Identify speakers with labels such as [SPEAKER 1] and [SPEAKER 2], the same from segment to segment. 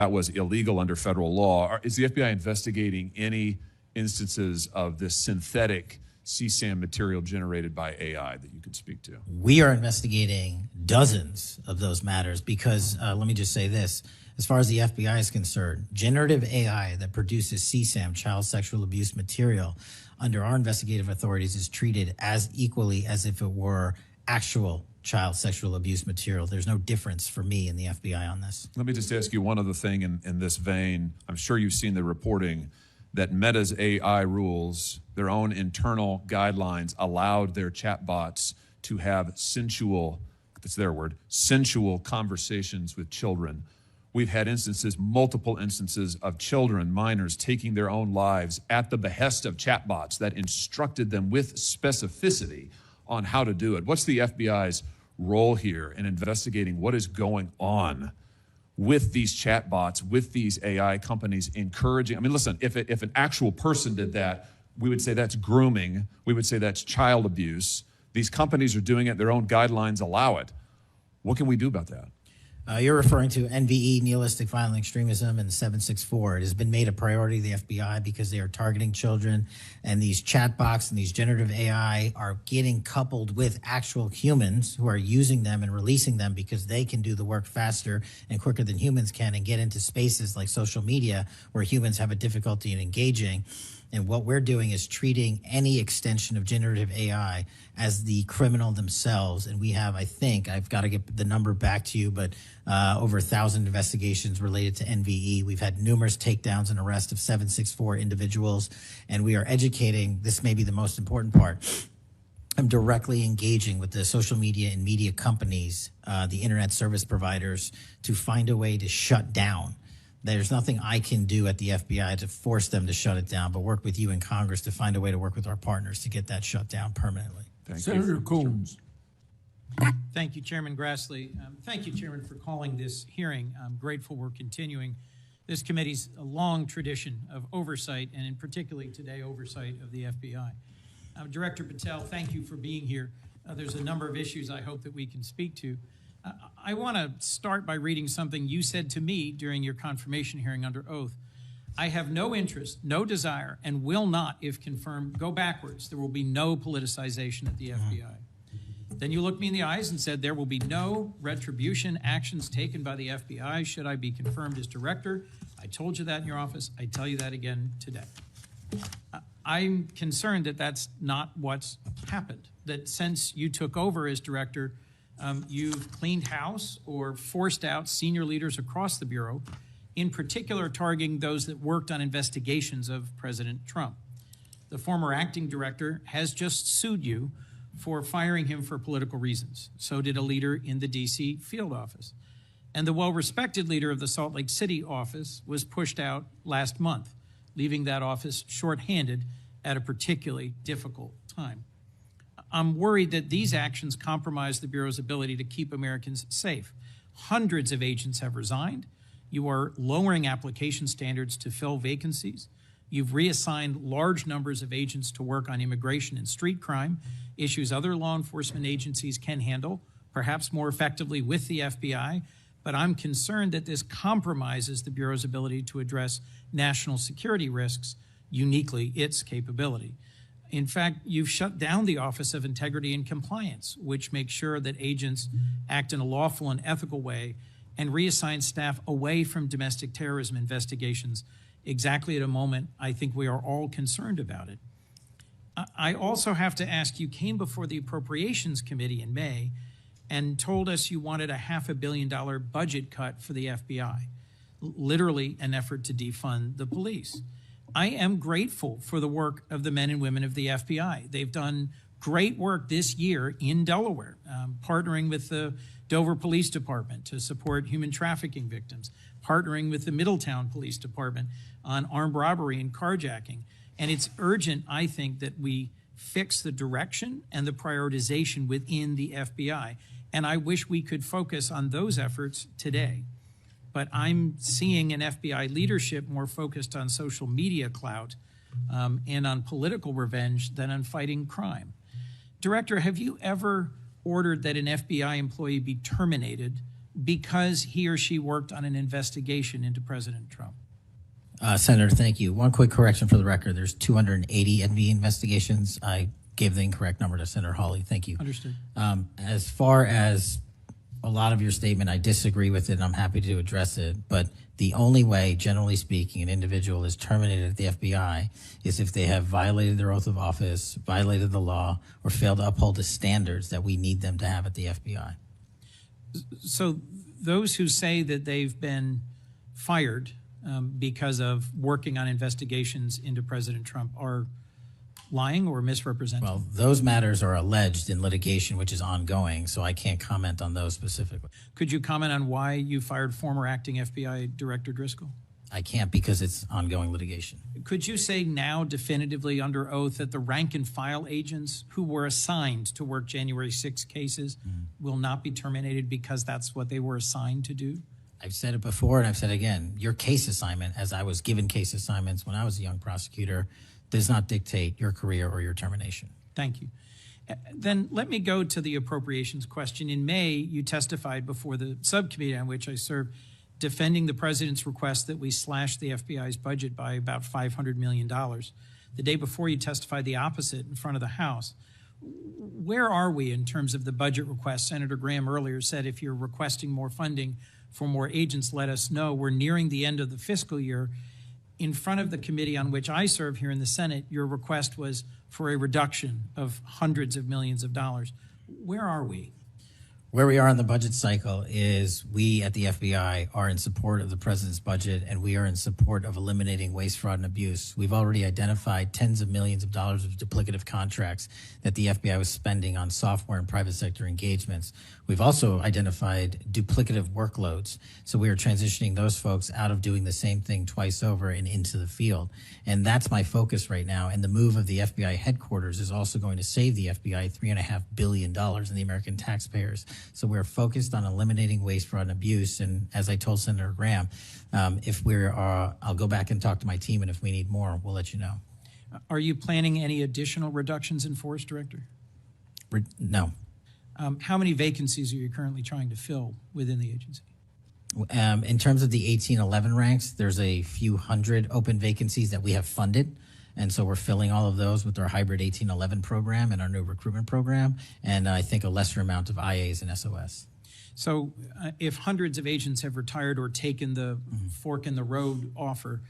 [SPEAKER 1] that was illegal under federal law. Is the FBI investigating any instances of this synthetic CSAM material generated by AI that you could speak to?
[SPEAKER 2] We are investigating dozens of those matters because, let me just say this, as far as the FBI is concerned, generative AI that produces CSAM, child sexual abuse material, under our investigative authorities is treated as equally as if it were actual child sexual abuse material. There's no difference for me in the FBI on this.
[SPEAKER 1] Let me just ask you one other thing in this vein. I'm sure you've seen the reporting that Meta's AI rules, their own internal guidelines, allowed their chatbots to have sensual, that's their word, sensual conversations with children. We've had instances, multiple instances of children, minors, taking their own lives at the behest of chatbots that instructed them with specificity on how to do it. What's the FBI's role here in investigating what is going on with these chatbots, with these AI companies encouraging? I mean, listen, if an actual person did that, we would say that's grooming. We would say that's child abuse. These companies are doing it. Their own guidelines allow it. What can we do about that?
[SPEAKER 2] You're referring to NVE, nihilistic violent extremism, and 764. It has been made a priority of the FBI because they are targeting children, and these chatbots and these generative AI are getting coupled with actual humans who are using them and releasing them because they can do the work faster and quicker than humans can and get into spaces like social media where humans have a difficulty in engaging. And what we're doing is treating any extension of generative AI as the criminal themselves. And we have, I think, I've got to get the number back to you, but over 1,000 investigations related to NVE. We've had numerous takedowns and arrests of 764 individuals. And we are educating, this may be the most important part, I'm directly engaging with the social media and media companies, the internet service providers, to find a way to shut down. There's nothing I can do at the FBI to force them to shut it down, but work with you in Congress to find a way to work with our partners to get that shut down permanently.
[SPEAKER 3] Senator Coons.
[SPEAKER 4] Thank you, Chairman Grassley. Thank you, Chairman, for calling this hearing. I'm grateful we're continuing this committee's long tradition of oversight, and in particularly today, oversight of the FBI. Director Patel, thank you for being here. There's a number of issues I hope that we can speak to. I want to start by reading something you said to me during your confirmation hearing under oath. I have no interest, no desire, and will not, if confirmed, go backwards. There will be no politicization at the FBI. Then you looked me in the eyes and said there will be no retribution actions taken by the FBI should I be confirmed as director. I told you that in your office. I tell you that again today. I'm concerned that that's not what's happened, that since you took over as director, you've cleaned house or forced out senior leaders across the Bureau, in particular targeting those that worked on investigations of President Trump. The former acting director has just sued you for firing him for political reasons. So did a leader in the D.C. field office. And the well-respected leader of the Salt Lake City office was pushed out last month, leaving that office shorthanded at a particularly difficult time. I'm worried that these actions compromise the Bureau's ability to keep Americans safe. Hundreds of agents have resigned. You are lowering application standards to fill vacancies. You've reassigned large numbers of agents to work on immigration and street crime, issues other law enforcement agencies can handle, perhaps more effectively with the FBI. But I'm concerned that this compromises the Bureau's ability to address national security risks, uniquely its capability. In fact, you've shut down the Office of Integrity and Compliance, which makes sure that agents act in a lawful and ethical way, and reassign staff away from domestic terrorism investigations exactly at a moment I think we are all concerned about it. I also have to ask, you came before the Appropriations Committee in May and told us you wanted a $500 million budget cut for the FBI, literally an effort to defund the police. I am grateful for the work of the men and women of the FBI. They've done great work this year in Delaware, partnering with the Dover Police Department to support human trafficking victims, partnering with the Middletown Police Department on armed robbery and carjacking. And it's urgent, I think, that we fix the direction and the prioritization within the FBI. And I wish we could focus on those efforts today. But I'm seeing an FBI leadership more focused on social media clout and on political revenge than on fighting crime. Director, have you ever ordered that an FBI employee be terminated because he or she worked on an investigation into President Trump?
[SPEAKER 2] Senator, thank you. One quick correction for the record. There's 280 NVE investigations. I gave the incorrect number to Senator Hawley. Thank you.
[SPEAKER 4] Understood.
[SPEAKER 2] As far as a lot of your statement, I disagree with it, and I'm happy to address it. But the only way, generally speaking, an individual is terminated at the FBI is if they have violated their oath of office, violated the law, or failed to uphold the standards that we need them to have at the FBI.
[SPEAKER 4] So those who say that they've been fired because of working on investigations into President Trump are lying or misrepresenting?
[SPEAKER 2] Well, those matters are alleged in litigation, which is ongoing, so I can't comment on those specifically.
[SPEAKER 4] Could you comment on why you fired former acting FBI Director Driscoll?
[SPEAKER 2] I can't because it's ongoing litigation.
[SPEAKER 4] Could you say now definitively under oath that the rank and file agents who were assigned to work January 6 cases will not be terminated because that's what they were assigned to do?
[SPEAKER 2] I've said it before and I've said it again. Your case assignment, as I was given case assignments when I was a young prosecutor, does not dictate your career or your termination.
[SPEAKER 4] Thank you. Then let me go to the appropriations question. In May, you testified before the subcommittee on which I serve, defending the president's request that we slash the FBI's budget by about $500 million. The day before, you testified the opposite in front of the House. Where are we in terms of the budget request? Senator Graham earlier said if you're requesting more funding for more agents, let us know. We're nearing the end of the fiscal year. In front of the committee on which I serve here in the Senate, your request was for a reduction of hundreds of millions of dollars. Where are we?
[SPEAKER 2] Where we are in the budget cycle is we at the FBI are in support of the president's budget, and we are in support of eliminating waste, fraud, and abuse. We've already identified tens of millions of dollars of duplicative contracts that the FBI was spending on software and private sector engagements. We've also identified duplicative workloads. So we are transitioning those folks out of doing the same thing twice over and into the field. And that's my focus right now. And the move of the FBI headquarters is also going to save the FBI $3.5 billion in the American taxpayers. So we're focused on eliminating waste, fraud, and abuse. And as I told Senator Graham, if I'll go back and talk to my team, and if we need more, we'll let you know.
[SPEAKER 4] Are you planning any additional reductions in force, Director?
[SPEAKER 2] No.
[SPEAKER 4] How many vacancies are you currently trying to fill within the agency?
[SPEAKER 2] In terms of the 1811 ranks, there's a few hundred open vacancies that we have funded. And so we're filling all of those with our hybrid 1811 program and our new recruitment program, and I think a lesser amount of IAs and SOS.
[SPEAKER 4] So if hundreds of agents have retired or taken the fork in the road offer,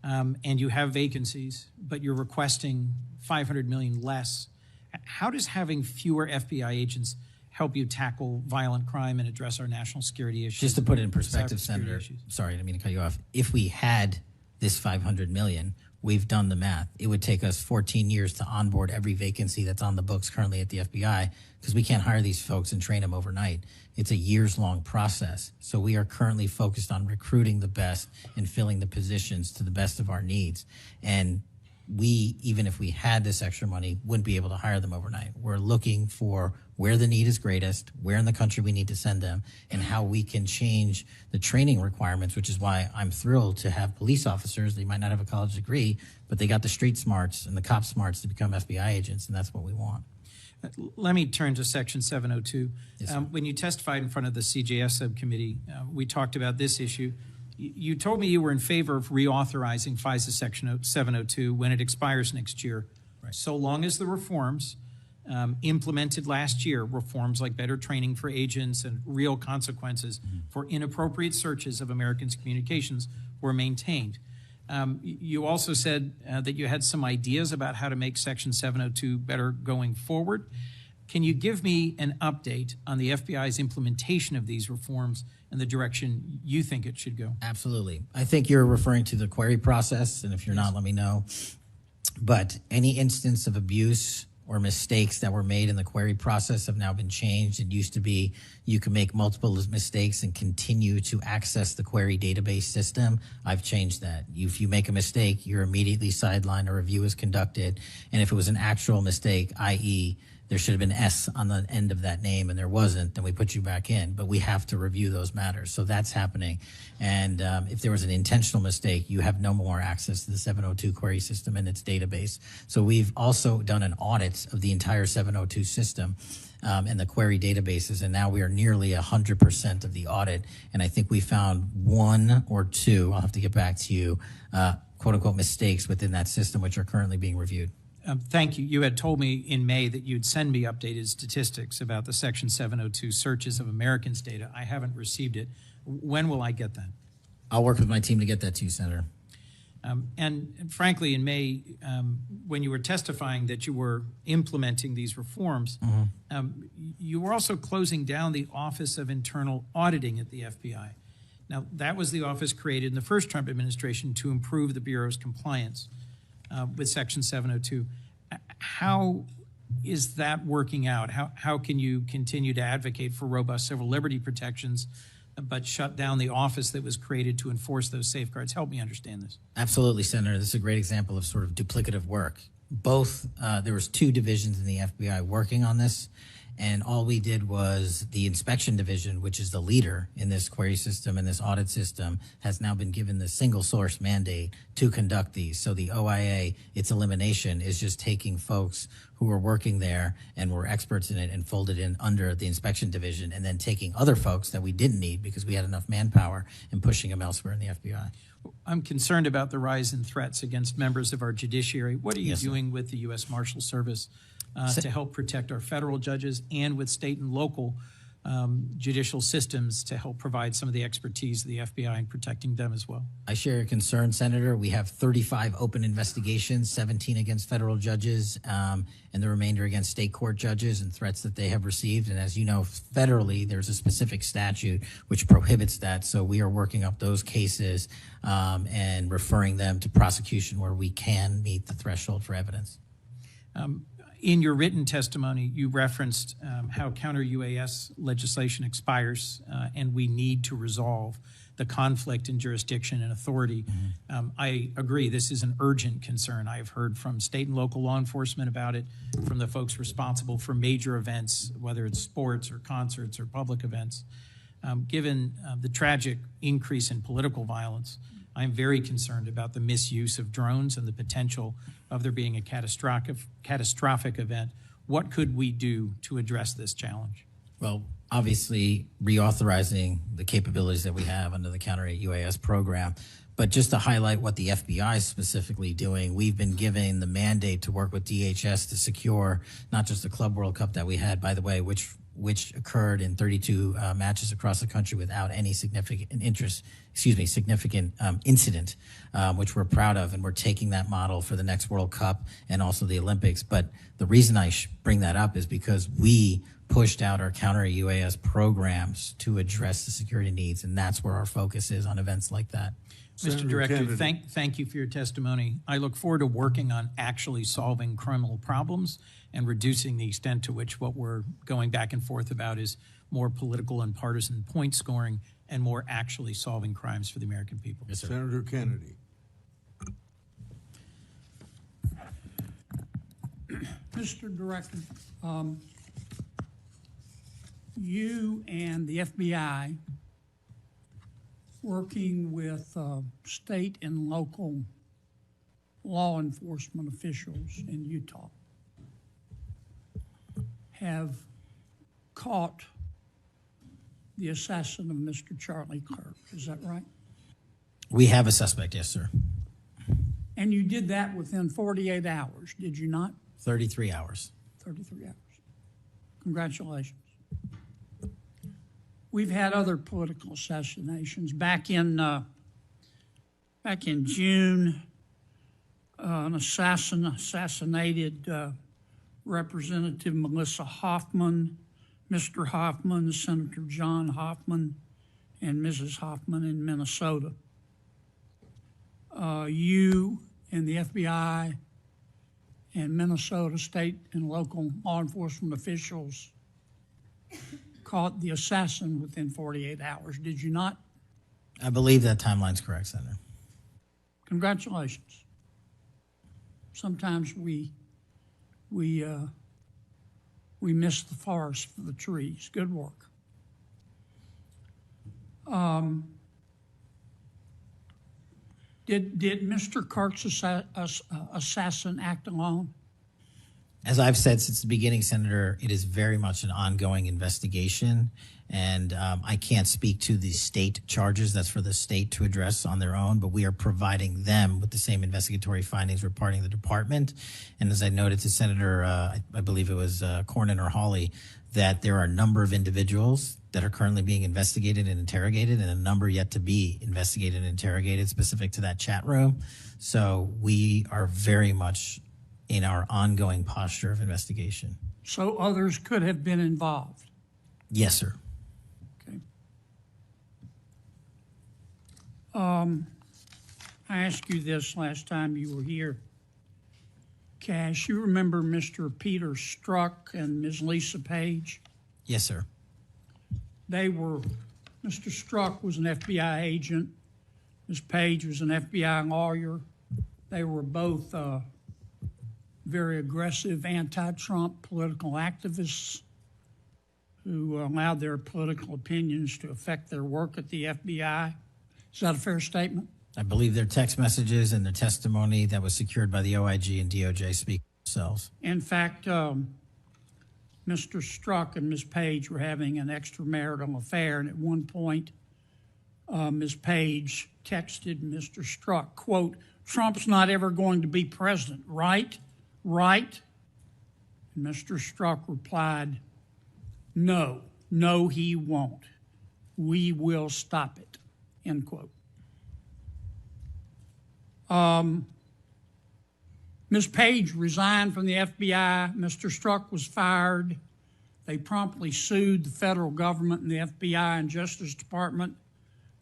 [SPEAKER 4] and you have vacancies, but you're requesting $500 million less, how does having fewer FBI agents help you tackle violent crime and address our national security issues?
[SPEAKER 2] Just to put it in perspective, Senator,
[SPEAKER 4] issues?
[SPEAKER 2] Sorry, I didn't mean to cut you off. If we had this $500 million, we've done the math. It would take us 14 years to onboard every vacancy that's on the books currently at the FBI because we can't hire these folks and train them overnight. It's a years-long process. So we are currently focused on recruiting the best and filling the positions to the best of our needs. And we, even if we had this extra money, wouldn't be able to hire them overnight. We're looking for where the need is greatest, where in the country we need to send them, and how we can change the training requirements, which is why I'm thrilled to have police officers. They might not have a college degree, but they got the street smarts and the cop smarts to become FBI agents, and that's what we want.
[SPEAKER 4] Let me turn to Section 702.
[SPEAKER 2] Yes,
[SPEAKER 4] when you testified in front of the CJS subcommittee, we talked about this issue. You told me you were in favor of reauthorizing FISA Section 702 when it expires next year,
[SPEAKER 2] right,
[SPEAKER 4] so long as the reforms implemented last year, reforms like better training for agents and real consequences for inappropriate searches of Americans' communications, were maintained. You also said that you had some ideas about how to make Section 702 better going forward. Can you give me an update on the FBI's implementation of these reforms and the direction you think it should go?
[SPEAKER 2] Absolutely. I think you're referring to the query process, and if you're not, let me know. But any instance of abuse or mistakes that were made in the query process have now been changed. It used to be you can make multiple mistakes and continue to access the query database system. I've changed that. If you make a mistake, you're immediately sidelined, a review is conducted, and if it was an actual mistake, i.e., there should have been S on the end of that name and there wasn't, then we put you back in. But we have to review those matters. So that's happening. And if there was an intentional mistake, you have no more access to the 702 query system and its database. So we've also done an audit of the entire 702 system and the query databases, and now we are nearly 100% of the audit. And I think we found one or two, I'll have to get back to you, quote unquote mistakes within that system, which are currently being reviewed.
[SPEAKER 4] Thank you. You had told me in May that you'd send me updated statistics about the Section 702 searches of Americans' data. I haven't received it. When will I get that?
[SPEAKER 2] I'll work with my team to get that to you, Senator.
[SPEAKER 4] And frankly, in May, when you were testifying that you were implementing these reforms, you were also closing down the Office of Internal Auditing at the FBI. Now, that was the office created in the first Trump administration to improve the Bureau's compliance with Section 702. How is that working out? How can you continue to advocate for robust civil liberty protections but shut down the office that was created to enforce those safeguards? Help me understand this.
[SPEAKER 2] Absolutely, Senator. This is a great example of sort of duplicative work. Both, there was two divisions in the FBI working on this, and all we did was the inspection division, which is the leader in this query system and this audit system, has now been given the single source mandate to conduct these. So the OIA, its elimination is just taking folks who were working there and were experts in it and folded in under the inspection division, and then taking other folks that we didn't need because we had enough manpower and pushing them elsewhere in the FBI.
[SPEAKER 4] I'm concerned about the rise in threats against members of our judiciary. What are you doing with the U.S. Marshal Service to help protect our federal judges, and with state and local judicial systems to help provide some of the expertise of the FBI in protecting them as well?
[SPEAKER 2] I share your concern, Senator. We have 35 open investigations, 17 against federal judges, and the remainder against state court judges and threats that they have received. And as you know, federally, there's a specific statute which prohibits that. So we are working up those cases and referring them to prosecution where we can meet the threshold for evidence.
[SPEAKER 4] In your written testimony, you referenced how counter-UAS legislation expires and we need to resolve the conflict in jurisdiction and authority. I agree, this is an urgent concern. I have heard from state and local law enforcement about it, from the folks responsible for major events, whether it's sports or concerts or public events. Given the tragic increase in political violence, I'm very concerned about the misuse of drones and the potential of there being a catastrophic event. What could we do to address this challenge?
[SPEAKER 2] Well, obviously, reauthorizing the capabilities that we have under the counter-UAS program. But just to highlight what the FBI is specifically doing, we've been given the mandate to work with DHS to secure not just the Club World Cup that we had, by the way, which occurred in 32 matches across the country without any significant incident, which we're proud of, and we're taking that model for the next World Cup and also the Olympics. But the reason I bring that up is because we pushed out our counter-UAS programs to address the security needs, and that's where our focus is on events like that.
[SPEAKER 4] Mr. Director, thank you for your testimony. I look forward to working on actually solving criminal problems and reducing the extent to which what we're going back and forth about is more political and partisan point scoring and more actually solving crimes for the American people.
[SPEAKER 2] Yes, sir.
[SPEAKER 3] Senator Kennedy.
[SPEAKER 5] Mr. Director, you and the FBI, working with state and local law enforcement officials in Utah, have caught the assassin of Mr. Charlie Kirk. Is that right?
[SPEAKER 2] We have a suspect, yes, sir.
[SPEAKER 5] And you did that within 48 hours, did you not?
[SPEAKER 2] 33 hours.
[SPEAKER 5] 33 hours. Congratulations. We've had other political assassinations. Back in June, an assassinated Representative Melissa Hoffman, Mr. Hoffman, Senator John Hoffman, and Mrs. Hoffman in Minnesota. You and the FBI and Minnesota state and local law enforcement officials caught the assassin within 48 hours, did you not?
[SPEAKER 2] I believe that timeline's correct, Senator.
[SPEAKER 5] Congratulations. Sometimes we We missed the forest for the trees. Good work. Did Mr. Kirk's assassin act alone?
[SPEAKER 2] As I've said since the beginning, Senator, it is very much an ongoing investigation, and I can't speak to the state charges. That's for the state to address on their own, but we are providing them with the same investigatory findings we're parting the department. And as I noted to Senator, I believe it was Cornyn or Hawley, that there are a number of individuals that are currently being investigated and interrogated, and a number yet to be investigated and interrogated specific to that chat room. So we are very much in our ongoing posture of investigation.
[SPEAKER 5] So others could have been involved?
[SPEAKER 2] Yes, sir.
[SPEAKER 5] Okay. I asked you this last time you were here. Kash, you remember Mr. Peter Strzok and Ms. Lisa Page?
[SPEAKER 2] Yes, sir.
[SPEAKER 5] Mr. Strzok was an FBI agent. Ms. Page was an FBI lawyer. They were both very aggressive anti-Trump political activists who allowed their political opinions to affect their work at the FBI. Is that a fair statement?
[SPEAKER 2] I believe their text messages and their testimony that was secured by the OIG and DOJ speak for themselves.
[SPEAKER 5] In fact, Mr. Strzok and Ms. Page were having an extramarital affair, and at one point, Ms. Page texted Mr. Strzok, quote, "Trump's not ever going to be president, right? Right?" And Mr. Strzok replied, "No, he won't. We will stop it," end quote. Ms. Page resigned from the FBI. Mr. Strzok was fired. They promptly sued the federal government and the FBI and Justice Department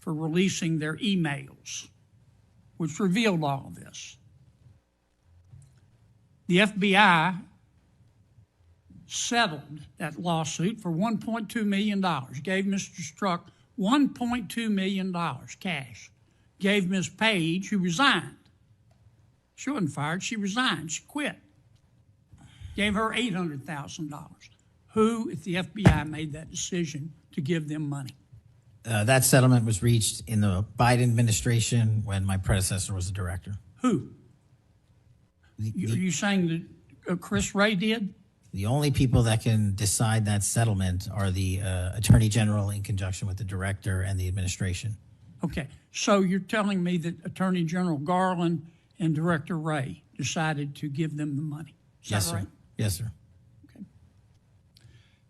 [SPEAKER 5] for releasing their emails, which revealed all of this. The FBI settled that lawsuit for $1.2 million, gave Mr. Strzok $1.2 million cash, gave Ms. Page, who resigned. She wasn't fired, she resigned, she quit. Gave her $800,000. Who, if the FBI made that decision to give them money?
[SPEAKER 2] That settlement was reached in the Biden administration when my predecessor was the director.
[SPEAKER 5] Who? Are you saying that Chris Wray did?
[SPEAKER 2] The only people that can decide that settlement are the Attorney General in conjunction with the director and the administration.
[SPEAKER 5] Okay, so you're telling me that Attorney General Garland and Director Wray decided to give them the money? Is
[SPEAKER 2] Yes,
[SPEAKER 5] that
[SPEAKER 2] sir.
[SPEAKER 5] right?
[SPEAKER 2] Yes, sir.
[SPEAKER 5] Okay.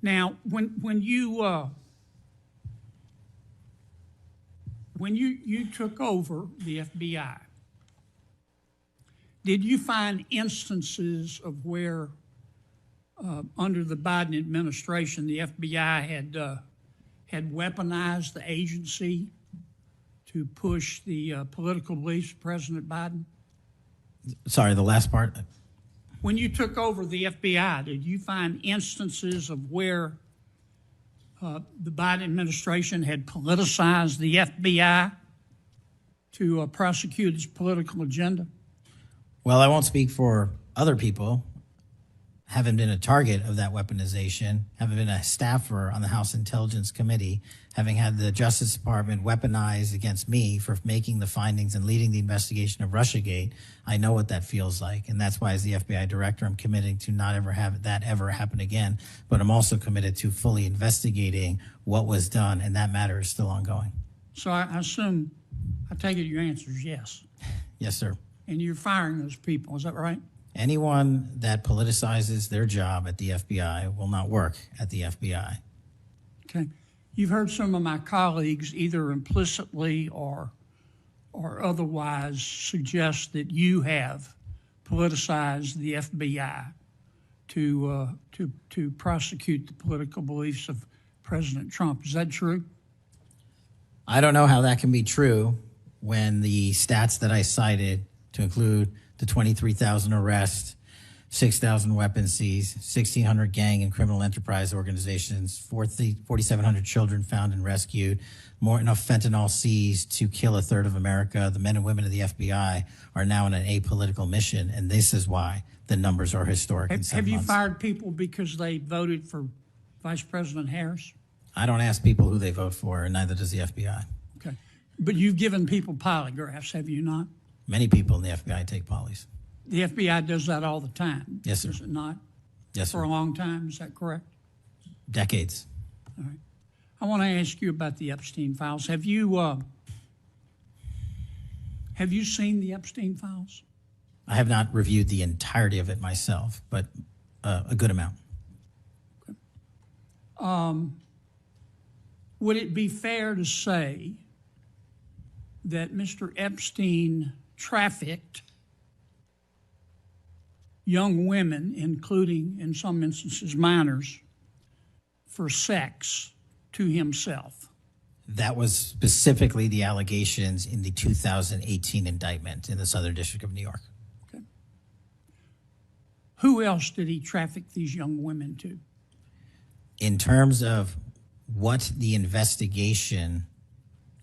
[SPEAKER 5] Now, when you took over the FBI, did you find instances of where, under the Biden administration, the FBI had weaponized the agency to push the political beliefs of President Biden?
[SPEAKER 2] Sorry, the last part.
[SPEAKER 5] When you took over the FBI, did you find instances of where the Biden administration had politicized the FBI to prosecute its political agenda?
[SPEAKER 2] Well, I won't speak for other people. Haven't been a target of that weaponization, haven't been a staffer on the House Intelligence Committee, having had the Justice Department weaponized against me for making the findings and leading the investigation of Russiagate. I know what that feels like, and that's why as the FBI director, I'm committing to not ever have that ever happen again, but I'm also committed to fully investigating what was done, and that matter is still ongoing.
[SPEAKER 5] So I take it your answer is yes.
[SPEAKER 2] Yes, sir.
[SPEAKER 5] And you're firing those people, is that right?
[SPEAKER 2] Anyone that politicizes their job at the FBI will not work at the FBI.
[SPEAKER 5] Okay. You've heard some of my colleagues either implicitly or otherwise suggest that you have politicized the FBI to prosecute the political beliefs of President Trump. Is that true?
[SPEAKER 2] I don't know how that can be true when the stats that I cited, to include the 23,000 arrests, 6,000 weapons seized, 1,600 gang and criminal enterprise organizations, 4,700 children found and rescued, more enough fentanyl seized to kill a third of America. The men and women of the FBI are now in an apolitical mission, and this is why the numbers are historic in 7
[SPEAKER 5] Have you
[SPEAKER 2] months.
[SPEAKER 5] fired people because they voted for Vice President Harris?
[SPEAKER 2] I don't ask people who they vote for, and neither does the FBI.
[SPEAKER 5] Okay. But you've given people polygraphs, have you not?
[SPEAKER 2] Many people in the FBI take polys.
[SPEAKER 5] The FBI does that all the time.
[SPEAKER 2] Yes, sir.
[SPEAKER 5] Does it not?
[SPEAKER 2] Yes,
[SPEAKER 5] For
[SPEAKER 2] sir.
[SPEAKER 5] a long time, is that correct?
[SPEAKER 2] Decades.
[SPEAKER 5] All right. I want to ask you about the Epstein Files. Have you seen the Epstein Files?
[SPEAKER 2] I have not reviewed the entirety of it myself, but a good amount.
[SPEAKER 5] Would it be fair to say that Mr. Epstein trafficked young women, including, in some instances, minors, for sex to himself?
[SPEAKER 2] That was specifically the allegations in the 2018 indictment in the Southern District of New York.
[SPEAKER 5] Okay. Who else did he traffic these young women to?
[SPEAKER 2] In terms of what the investigation,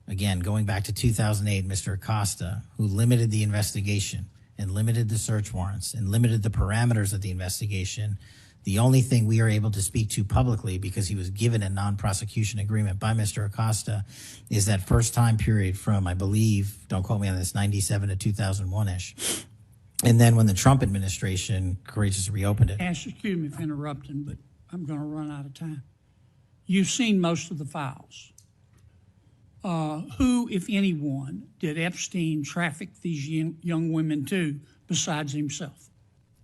[SPEAKER 2] again, going back to 2008, Mr. Acosta, who limited the investigation and limited the search warrants and limited the parameters of the investigation, the only thing we are able to speak to publicly, because he was given a non-prosecution agreement by Mr. Acosta, is that first time period from, I believe, don't quote me on this, 97 to 2001-ish. And then when the Trump administration courageously reopened it.
[SPEAKER 5] Excuse me for interrupting, but I'm going to run out of time. You've seen most of the files. Who, if anyone, did Epstein traffic these young women to besides himself?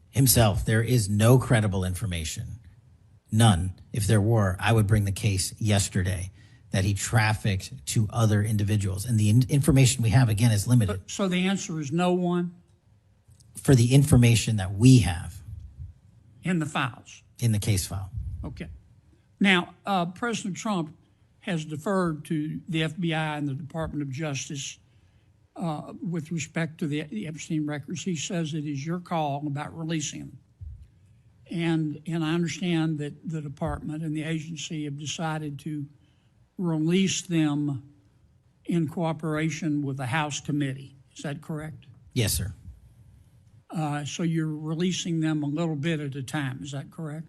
[SPEAKER 2] Himself. There is no credible information. None. If there were, I would bring the case yesterday that he trafficked to other individuals. And the information we have, again, is limited.
[SPEAKER 5] So the answer is no one
[SPEAKER 2] For the information that we have
[SPEAKER 5] in the files.
[SPEAKER 2] in the case file.
[SPEAKER 5] Okay. Now, President Trump has deferred to the FBI and the Department of Justice with respect to the Epstein records. He says it is your call about releasing them. And I understand that the department and the agency have decided to release them in cooperation with the House committee. Is that correct?
[SPEAKER 2] Yes, sir.
[SPEAKER 5] So you're releasing them a little bit at a time. Is that correct?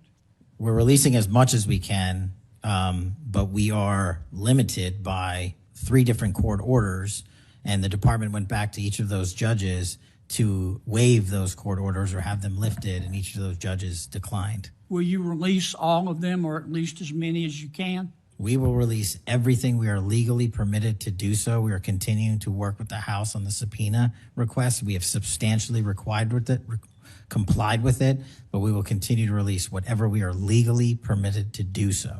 [SPEAKER 2] We're releasing as much as we can, but we are limited by 3 different court orders, and the department went back to each of those judges to waive those court orders or have them lifted, and each of those judges declined.
[SPEAKER 5] Will you release all of them, or at least as many as you can?
[SPEAKER 2] We will release everything we are legally permitted to do so. We are continuing to work with the House on the subpoena request. We have substantially complied with it, but we will continue to release whatever we are legally permitted to do so.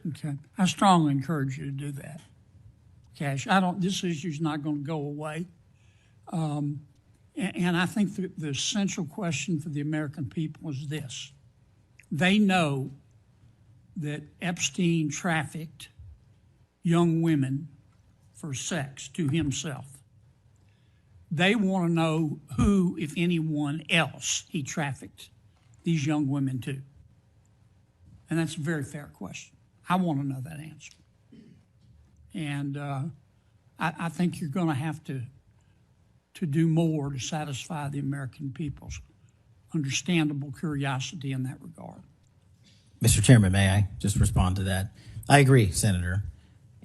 [SPEAKER 5] Okay. I strongly encourage you to do that, Kash. This issue's not going to go away. And I think the essential question for the American people is this. They know that Epstein trafficked young women for sex to himself. They want to know who, if anyone else, he trafficked these young women to. And that's a very fair question. I want to know that answer. And I think you're going to have to do more to satisfy the American people's understandable curiosity in that regard.
[SPEAKER 2] Mr. Chairman, may I just respond to that? I agree, Senator.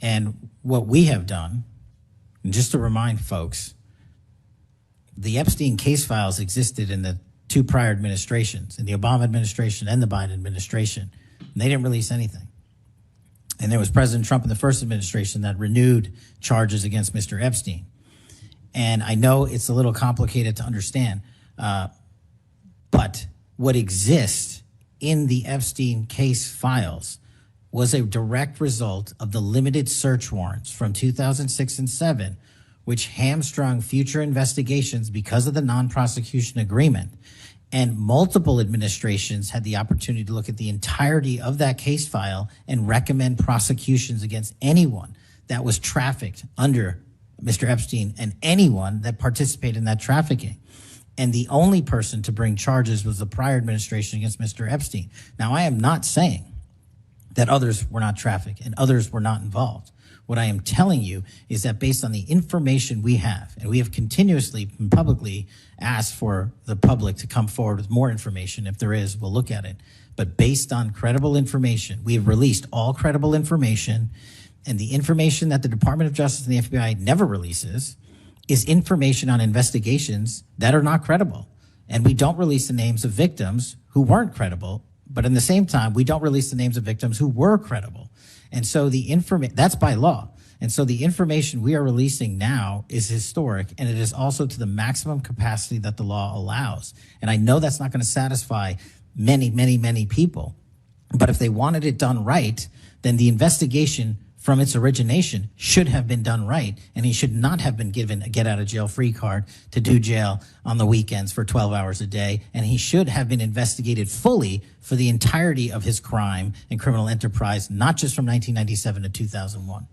[SPEAKER 2] And what we have done, and just to remind folks, the Epstein case files existed in the 2 prior administrations, in the Obama administration and the Biden administration. And they didn't release anything. And there was President Trump in the first administration that renewed charges against Mr. Epstein. And I know it's a little complicated to understand, but what exists in the Epstein case files was a direct result of the limited search warrants from 2006 and 2007, which hamstrung future investigations because of the non-prosecution agreement. And multiple administrations had the opportunity to look at the entirety of that case file and recommend prosecutions against anyone that was trafficked under Mr. Epstein and anyone that participated in that trafficking. And the only person to bring charges was the prior administration against Mr. Epstein. Now, I am not saying that others were not trafficked and others were not involved. What I am telling you is that based on the information we have, and we have continuously and publicly asked for the public to come forward with more information. If there is, we'll look at it. But based on credible information, we have released all credible information, and the information that the Department of Justice and the FBI never releases is information on investigations that are not credible. And we don't release the names of victims who weren't credible, but in the same time, we don't release the names of victims who were credible. And so that's by law. And so the information we are releasing now is historic, and it is also to the maximum capacity that the law allows. And I know that's not going to satisfy many, many, many people. But if they wanted it done right, then the investigation from its origination should have been done right, and he should not have been given a get-out-of-jail-free card to do jail on the weekends for 12 hours a day, and he should have been investigated fully for the entirety of his crime and criminal enterprise, not just from 1997 to 2001.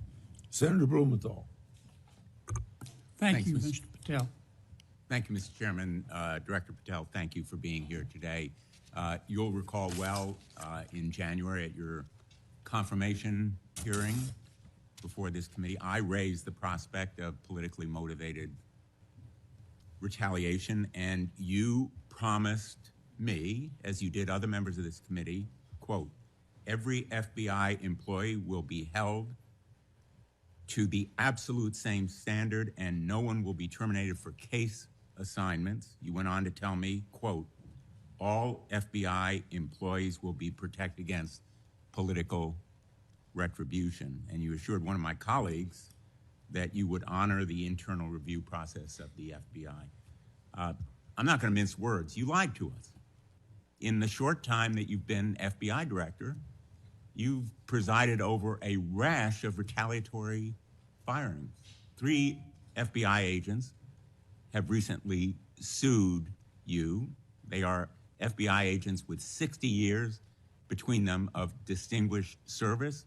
[SPEAKER 3] Senator Blumenthal.
[SPEAKER 5] Thank
[SPEAKER 6] Thanks,
[SPEAKER 5] you,
[SPEAKER 6] Mr.
[SPEAKER 5] Mr. Patel.
[SPEAKER 6] Thank you, Mr. Chairman. Director Patel, thank you for being here today. You'll recall well in January at your confirmation hearing before this committee, I raised the prospect of politically motivated retaliation, and you promised me, as you did other members of this committee, quote, every FBI employee will be held to the absolute same standard and no one will be terminated for case assignments. You went on to tell me, quote, all FBI employees will be protected against political retribution. And you assured one of my colleagues that you would honor the internal review process of the FBI. I'm not going to mince words. You lied to us. In the short time that you've been FBI director, you've presided over a rash of retaliatory firings. 3 FBI agents have recently sued you. They are FBI agents with 60 years between them of distinguished service,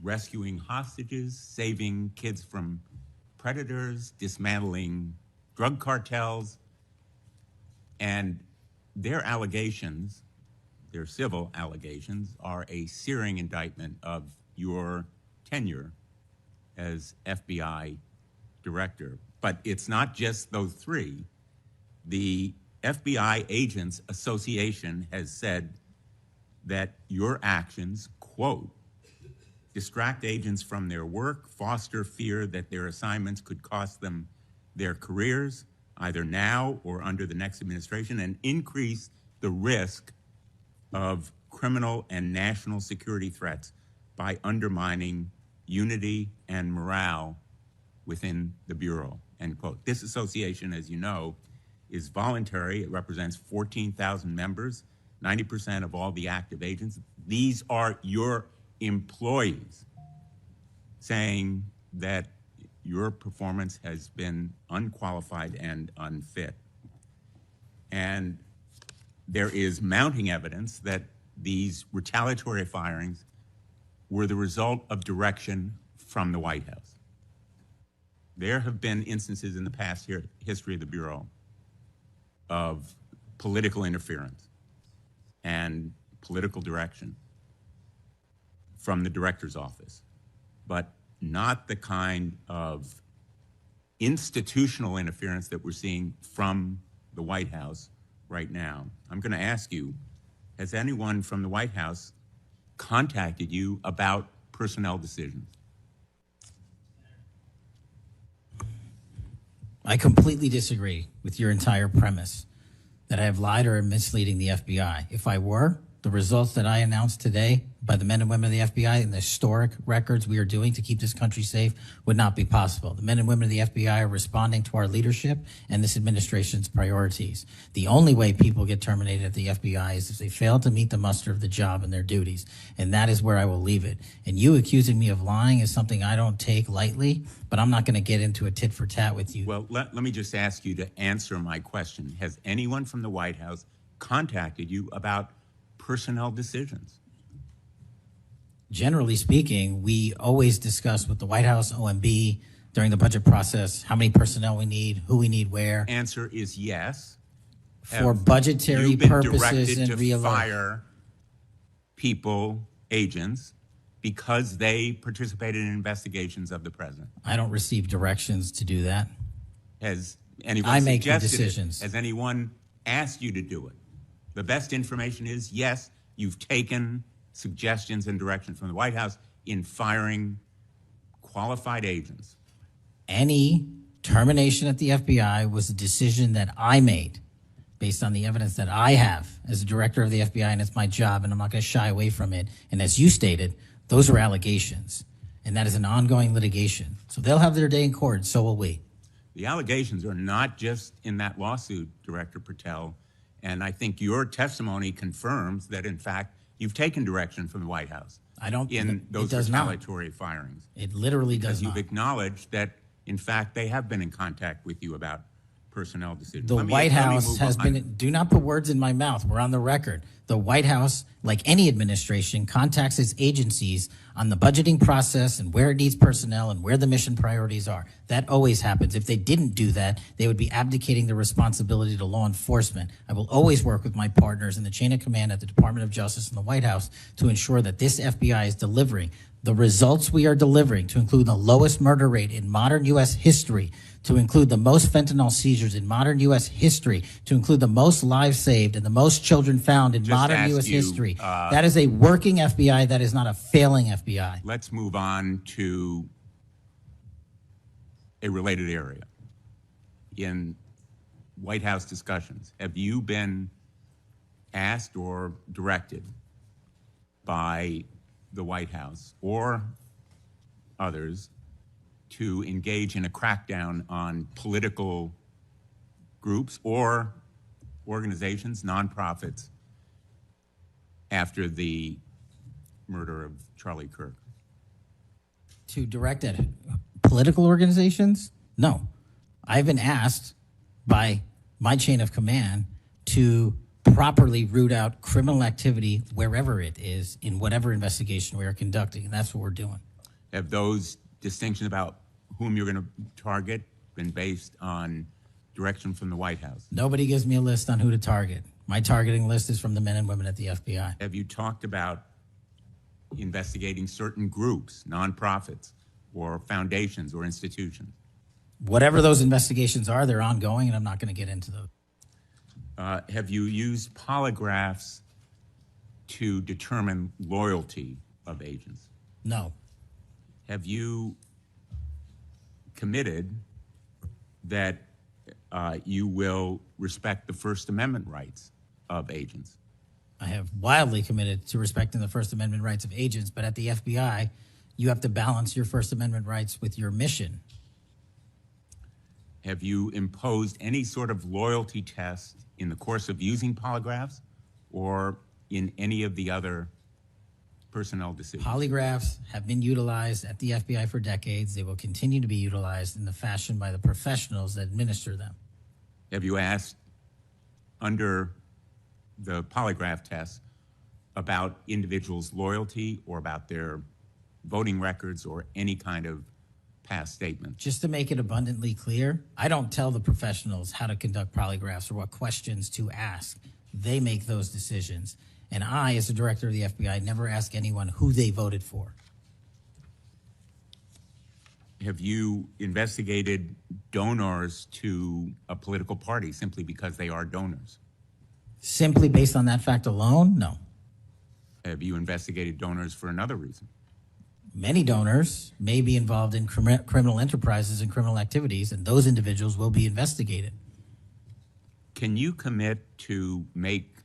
[SPEAKER 6] rescuing hostages, saving kids from predators, dismantling drug cartels, and their allegations, their civil allegations, are a searing indictment of your tenure as FBI director. But it's not just those 3. The FBI Agents Association has said that your actions, quote, distract agents from their work, foster fear that their assignments could cost them their careers, either now or under the next administration, and increase the risk of criminal and national security threats by undermining unity and morale within the Bureau, end quote. This association, as you know, is voluntary. It represents 14,000 members, 90% of all the active agents. These are your employees saying that your performance has been unqualified and unfit. And there is mounting evidence that these retaliatory firings were the result of direction from the White House. There have been instances in the past history of the Bureau of political interference and political direction from the director's office, but not the kind of institutional interference that we're seeing from the White House right now. I'm going to ask you, has anyone from the White House contacted you about personnel decisions?
[SPEAKER 2] I completely disagree with your entire premise that I have lied or am misleading the FBI. If I were, the results that I announced today by the men and women of the FBI and the historic records we are doing to keep this country safe would not be possible. The men and women of the FBI are responding to our leadership and this administration's priorities. The only way people get terminated at the FBI is if they fail to meet the muster of the job and their duties. And that is where I will leave it. And you accusing me of lying is something I don't take lightly, but I'm not going to get into a tit for tat with you.
[SPEAKER 6] Well, let me just ask you to answer my question. Has anyone from the White House contacted you about personnel decisions?
[SPEAKER 2] Generally speaking, we always discuss with the White House, OMB, during the budget process, how many personnel we need, who we need where.
[SPEAKER 6] Answer is yes.
[SPEAKER 2] For budgetary
[SPEAKER 6] you've been
[SPEAKER 2] purposes
[SPEAKER 6] directed
[SPEAKER 2] and
[SPEAKER 6] to
[SPEAKER 2] real-life.
[SPEAKER 6] fire people, agents, because they participated in investigations of the president?
[SPEAKER 2] I don't receive directions to do that.
[SPEAKER 6] Has anyone
[SPEAKER 2] I make the
[SPEAKER 6] suggested it?
[SPEAKER 2] decisions.
[SPEAKER 6] Has anyone asked you to do it? The best information is, yes, you've taken suggestions and direction from the White House in firing qualified agents.
[SPEAKER 2] Any termination at the FBI was a decision that I made based on the evidence that I have as a director of the FBI, and it's my job, and I'm not going to shy away from it. And as you stated, those are allegations, and that is an ongoing litigation. So they'll have their day in court, so will we.
[SPEAKER 6] The allegations are not just in that lawsuit, Director Patel, and I think your testimony confirms that, in fact, you've taken direction from the White House
[SPEAKER 2] I don't.
[SPEAKER 6] in those
[SPEAKER 2] it does not.
[SPEAKER 6] retaliatory firings.
[SPEAKER 2] It literally does
[SPEAKER 6] Because you've
[SPEAKER 2] not.
[SPEAKER 6] acknowledged that, in fact, they have been in contact with you about personnel decisions.
[SPEAKER 2] The
[SPEAKER 6] Let me
[SPEAKER 2] White House
[SPEAKER 6] move
[SPEAKER 2] has
[SPEAKER 6] on.
[SPEAKER 2] been, do not put words in my mouth. We're on the record. The White House, like any administration, contacts its agencies on the budgeting process and where it needs personnel and where the mission priorities are. That always happens. If they didn't do that, they would be abdicating the responsibility to law enforcement. I will always work with my partners in the chain of command at the Department of Justice and the White House to ensure that this FBI is delivering the results we are delivering, to include the lowest murder rate in modern U.S. history, to include the most fentanyl seizures in modern U.S. history, to include the most lives saved and the most children found in modern
[SPEAKER 6] ask
[SPEAKER 2] U.S.
[SPEAKER 6] you,
[SPEAKER 2] history. That is a working FBI. That is not a failing FBI.
[SPEAKER 6] Let's move on to a related area. In White House discussions, have you been asked or directed by the White House or others to engage in a crackdown on political groups or organizations, nonprofits, after the murder of Charlie Kirk?
[SPEAKER 2] To direct at political organizations? No. I've been asked by my chain of command to properly root out criminal activity wherever it is in whatever investigation we are conducting, and that's what we're doing.
[SPEAKER 6] Have those distinctions about whom you're going to target been based on direction from the White House?
[SPEAKER 2] Nobody gives me a list on who to target. My targeting list is from the men and women at the FBI.
[SPEAKER 6] Have you talked about investigating certain groups, nonprofits, or foundations or institutions?
[SPEAKER 2] Whatever those investigations are, they're ongoing, and I'm not going to get into those.
[SPEAKER 6] Have you used polygraphs to determine loyalty of agents?
[SPEAKER 2] No.
[SPEAKER 6] Have you committed that you will respect the First Amendment rights of agents?
[SPEAKER 2] I have wildly committed to respecting the First Amendment rights of agents, but at the FBI, you have to balance your First Amendment rights with your mission.
[SPEAKER 6] Have you imposed any sort of loyalty test in the course of using polygraphs or in any of the other personnel decisions?
[SPEAKER 2] Polygraphs have been utilized at the FBI for decades. They will continue to be utilized in the fashion by the professionals that administer them.
[SPEAKER 6] Have you asked under the polygraph test about individuals' loyalty or about their voting records or any kind of past statements?
[SPEAKER 2] Just to make it abundantly clear, I don't tell the professionals how to conduct polygraphs or what questions to ask. They make those decisions. And I, as the director of the FBI, never ask anyone who they voted for.
[SPEAKER 6] Have you investigated donors to a political party simply because they are donors?
[SPEAKER 2] Simply based on that fact alone, no.
[SPEAKER 6] Have you investigated donors for another reason?
[SPEAKER 2] Many donors may be involved in criminal enterprises and criminal activities, and those individuals will be investigated.
[SPEAKER 6] Can you commit to make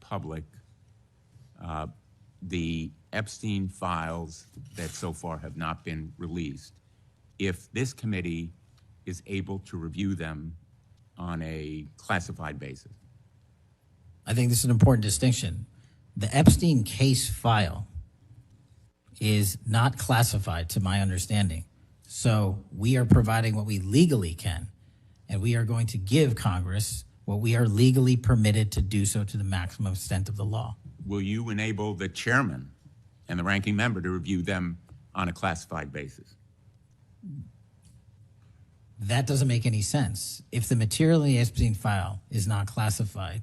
[SPEAKER 6] public the Epstein Files that so far have not been released if this committee is able to review them on a classified basis?
[SPEAKER 2] I think this is an important distinction. The Epstein case file is not classified, to my understanding. So we are providing what we legally can, and we are going to give Congress what we are legally permitted to do so to the maximum extent of the law.
[SPEAKER 6] Will you enable the chairman and the ranking member to review them on a classified basis?
[SPEAKER 2] That doesn't make any sense. If the material in the Epstein file is not classified,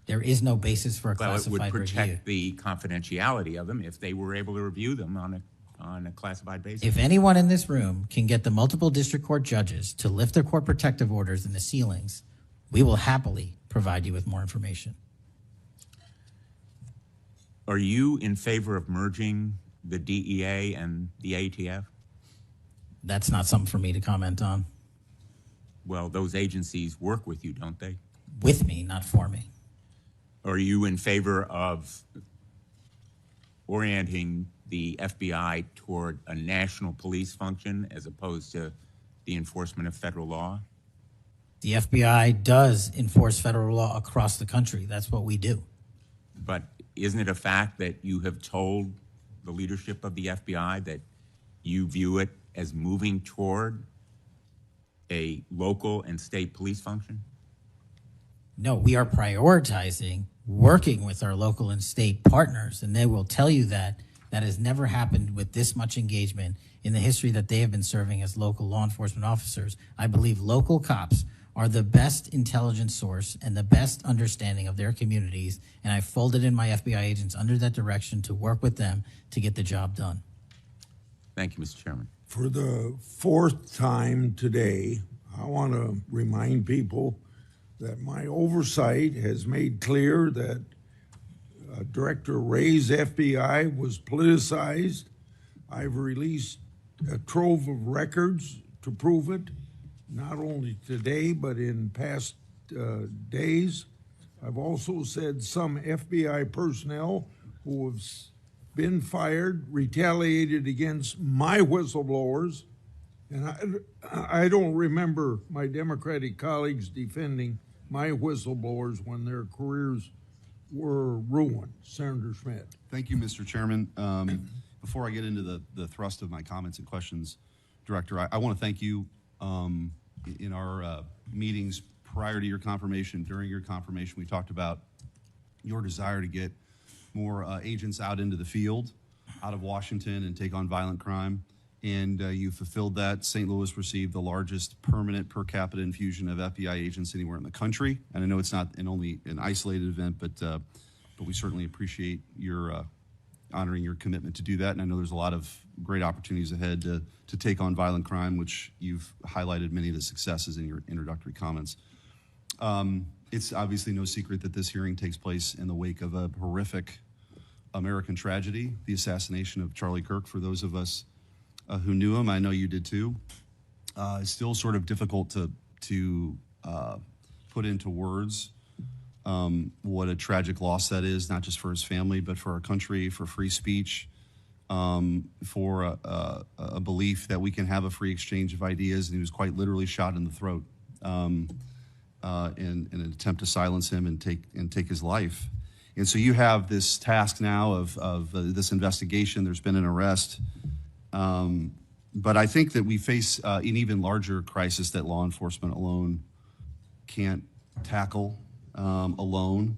[SPEAKER 2] there is no basis for a
[SPEAKER 6] Well, it would
[SPEAKER 2] classified review.
[SPEAKER 6] protect the confidentiality of them if they were able to review them on a classified basis.
[SPEAKER 2] If anyone in this room can get the multiple district court judges to lift their court protective orders and the ceilings, we will happily provide you with more information.
[SPEAKER 6] Are you in favor of merging the DEA and the ATF?
[SPEAKER 2] That's not something for me to comment on.
[SPEAKER 6] Well, those agencies work with you, don't they?
[SPEAKER 2] With me, not for me.
[SPEAKER 6] Are you in favor of orienting the FBI toward a national police function as opposed to the enforcement of federal law?
[SPEAKER 2] The FBI does enforce federal law across the country. That's what we do.
[SPEAKER 6] But isn't it a fact that you have told the leadership of the FBI that you view it as moving toward a local and state police function?
[SPEAKER 2] No, we are prioritizing working with our local and state partners, and they will tell you that that has never happened with this much engagement in the history that they have been serving as local law enforcement officers. I believe local cops are the best intelligence source and the best understanding of their communities, and I folded in my FBI agents under that direction to work with them to get the job done.
[SPEAKER 6] Thank you, Mr. Chairman.
[SPEAKER 3] For the fourth time today, I want to remind people that my oversight has made clear that Director Wray's FBI was politicized. I've released a trove of records to prove it, not only today, but in past days. I've also said some FBI personnel who have been fired retaliated against my whistleblowers, and I don't remember my Democratic colleagues defending my whistleblowers when their careers were ruined. Senator Schmidt.
[SPEAKER 7] Thank you, Mr. Chairman. Before I get into the thrust of my comments and questions, Director, I want to thank you in our meetings prior to your confirmation, during your confirmation. We talked about your desire to get more agents out into the field, out of Washington, and take on violent crime. And you fulfilled that. St. Louis received the largest permanent per capita infusion of FBI agents anywhere in the country. And I know it's not only an isolated event, but we certainly appreciate your honoring your commitment to do that. And I know there's a lot of great opportunities ahead to take on violent crime, which you've highlighted many of the successes in your introductory comments. It's obviously no secret that this hearing takes place in the wake of a horrific American tragedy, the assassination of Charlie Kirk. For those of us who knew him, I know you did too. It's still sort of difficult to put into words what a tragic loss that is, not just for his family, but for our country, for free speech, for a belief that we can have a free exchange of ideas. And he was quite literally shot in the throat in an attempt to silence him and take his life. And so you have this task now of this investigation. There's been an arrest. But I think that we face an even larger crisis that law enforcement alone can't tackle alone.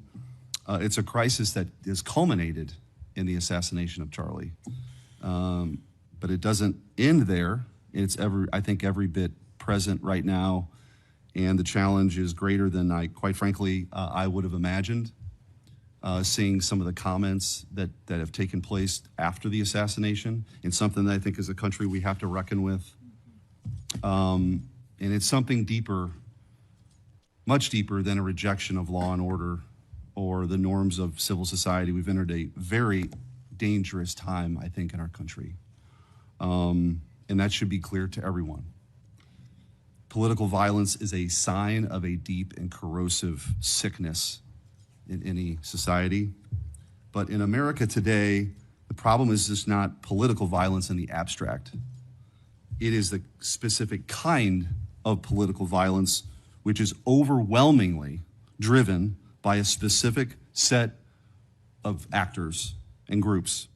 [SPEAKER 7] It's a crisis that is culminated in the assassination of Charlie. But it doesn't end there. It's I think every bit present right now. And the challenge is greater than quite frankly, I would have imagined. Seeing some of the comments that have taken place after the assassination, and something that I think as a country we have to reckon with. And it's something deeper, much deeper than a rejection of law and order or the norms of civil society. We've entered a very dangerous time, I think, in our country. And that should be clear to everyone. Political violence is a sign of a deep and corrosive sickness in any society. But in America today, the problem is just not political violence in the abstract. It is the specific kind of political violence which is overwhelmingly driven by a specific set of actors and groups.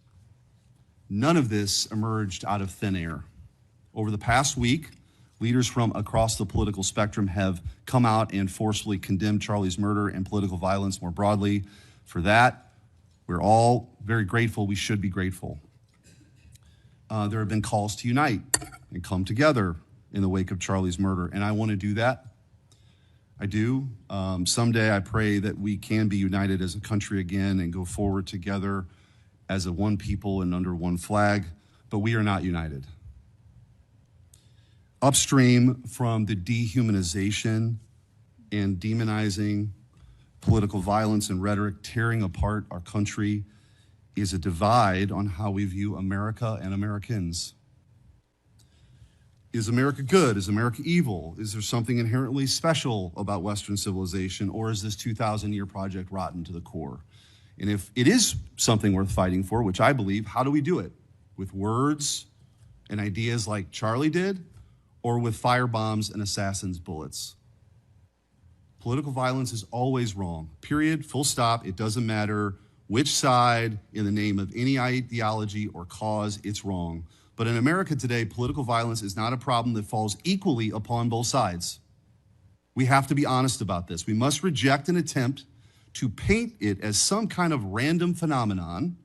[SPEAKER 7] None of this emerged out of thin air. Over the past week, leaders from across the political spectrum have come out and forcefully condemned Charlie's murder and political violence more broadly. For that, we're all very grateful. We should be grateful. There have been calls to unite and come together in the wake of Charlie's murder. And I want to do that. I do. Someday I pray that we can be united as a country again and go forward together as a one people and under one flag, but we are not united. Upstream from the dehumanization and demonizing political violence and rhetoric tearing apart our country is a divide on how we view America and Americans. Is America good? Is America evil? Is there something inherently special about Western civilization, or is this 2,000-year project rotten to the core? And if it is something worth fighting for, which I believe, how do we do it? With words and ideas like Charlie did, or with firebombs and assassins' bullets? Political violence is always wrong. Period, full stop. It doesn't matter which side, in the name of any ideology or cause, it's wrong. But in America today, political violence is not a problem that falls equally upon both sides. We have to be honest about this. We must reject an attempt to paint it as some kind of random phenomenon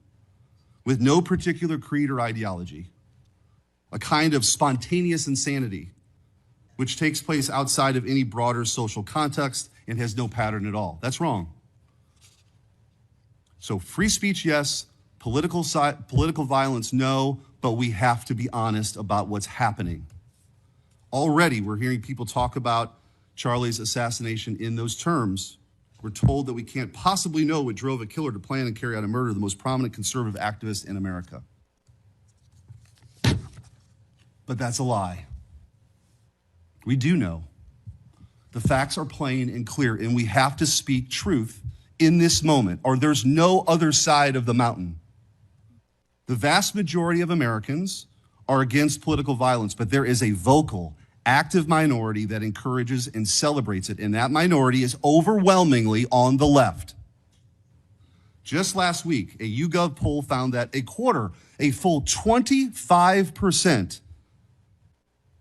[SPEAKER 7] with no particular creed or ideology, a kind of spontaneous insanity, which takes place outside of any broader social context and has no pattern at all. That's wrong. So free speech, yes. Political violence, no. But we have to be honest about what's happening. Already, we're hearing people talk about Charlie's assassination in those terms. We're told that we can't possibly know what drove a killer to plan and carry out a murder of the most prominent conservative activist in America. But that's a lie. We do know. The facts are plain and clear, and we have to speak truth in this moment, or there's no other side of the mountain. The vast majority of Americans are against political violence, but there is a vocal, active minority that encourages and celebrates it, and that minority is overwhelmingly on the left. Just last week, a YouGov poll found that a full 25%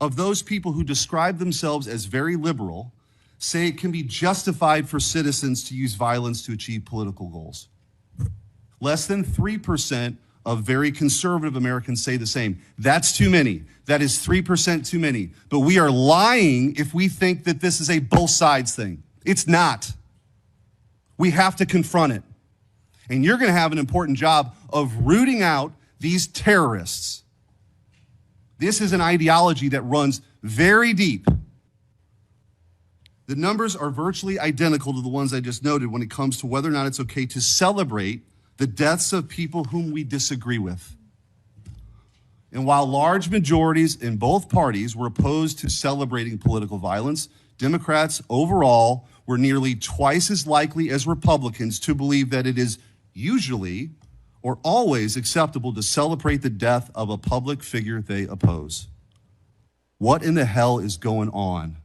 [SPEAKER 7] of those people who describe themselves as very liberal say it can be justified for citizens to use violence to achieve political goals. Less than 3% of very conservative Americans say the same. That's too many. That is 3% too many. But we are lying if we think that this is a both sides thing. It's not. We have to confront it. And you're going to have an important job of rooting out these terrorists. This is an ideology that runs very deep. The numbers are virtually identical to the ones I just noted when it comes to whether or not it's okay to celebrate the deaths of people whom we disagree with. And while large majorities in both parties were opposed to celebrating political violence, Democrats overall were nearly twice as likely as Republicans to believe that it is usually or always acceptable to celebrate the death of a public figure they oppose. What in the hell is going on?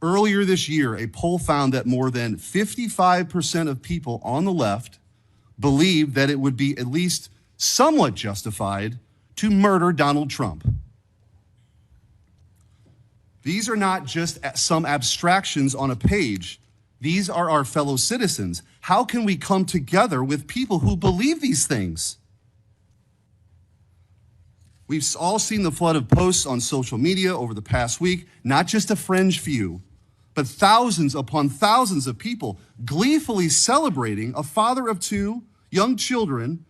[SPEAKER 7] Earlier this year, a poll found that more than 55% of people on the left believed that it would be at least somewhat justified to murder Donald Trump. These are not just some abstractions on a page. These are our fellow citizens. How can we come together with people who believe these things? We've all seen the flood of posts on social media over the past week, not just a fringe few, but thousands upon thousands of people gleefully celebrating a father of two young children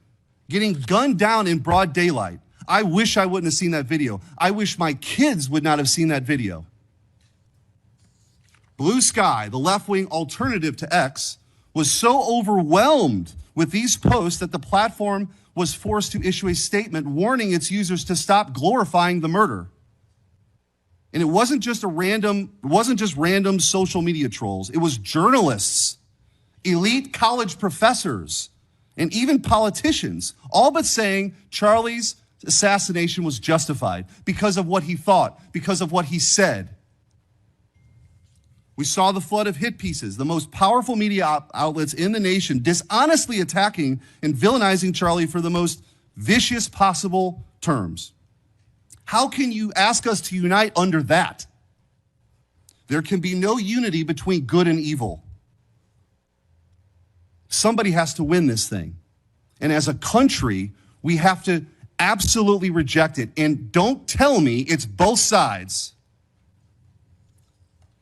[SPEAKER 7] getting gunned down in broad daylight. I wish I wouldn't have seen that video. I wish my kids would not have seen that video. Blue Sky, the left-wing alternative to X, was so overwhelmed with these posts that the platform was forced to issue a statement warning its users to stop glorifying the murder. And it wasn't just random social media trolls. It was journalists, elite college professors, and even politicians, all but saying Charlie's assassination was justified because of what he thought, because of what he said. We saw the flood of hit pieces, the most powerful media outlets in the nation dishonestly attacking and villainizing Charlie for the most vicious possible terms. How can you ask us to unite under that? There can be no unity between good and evil. Somebody has to win this thing. And as a country, we have to absolutely reject it. And don't tell me it's both sides.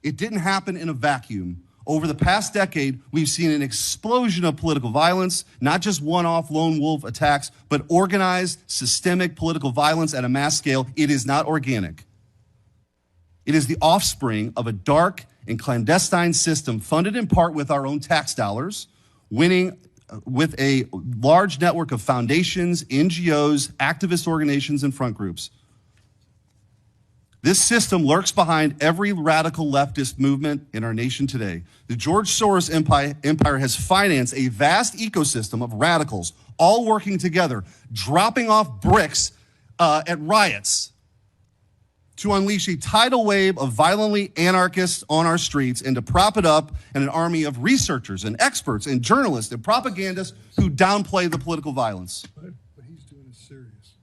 [SPEAKER 7] It didn't happen in a vacuum. Over the past decade, we've seen an explosion of political violence, not just one-off lone wolf attacks, but organized, systemic political violence at a mass scale. It is not organic. It is the offspring of a dark and clandestine system funded in part with our own tax dollars, winning with a large network of foundations, NGOs, activist organizations, and front groups. This system lurks behind every radical leftist movement in our nation today. The George Soros empire has financed a vast ecosystem of radicals, all working together, dropping off bricks at riots to unleash a tidal wave of violently anarchists on our streets and to prop it up in an army of researchers and experts and journalists and propagandists who downplay the political violence.
[SPEAKER 8] But he's doing it serious.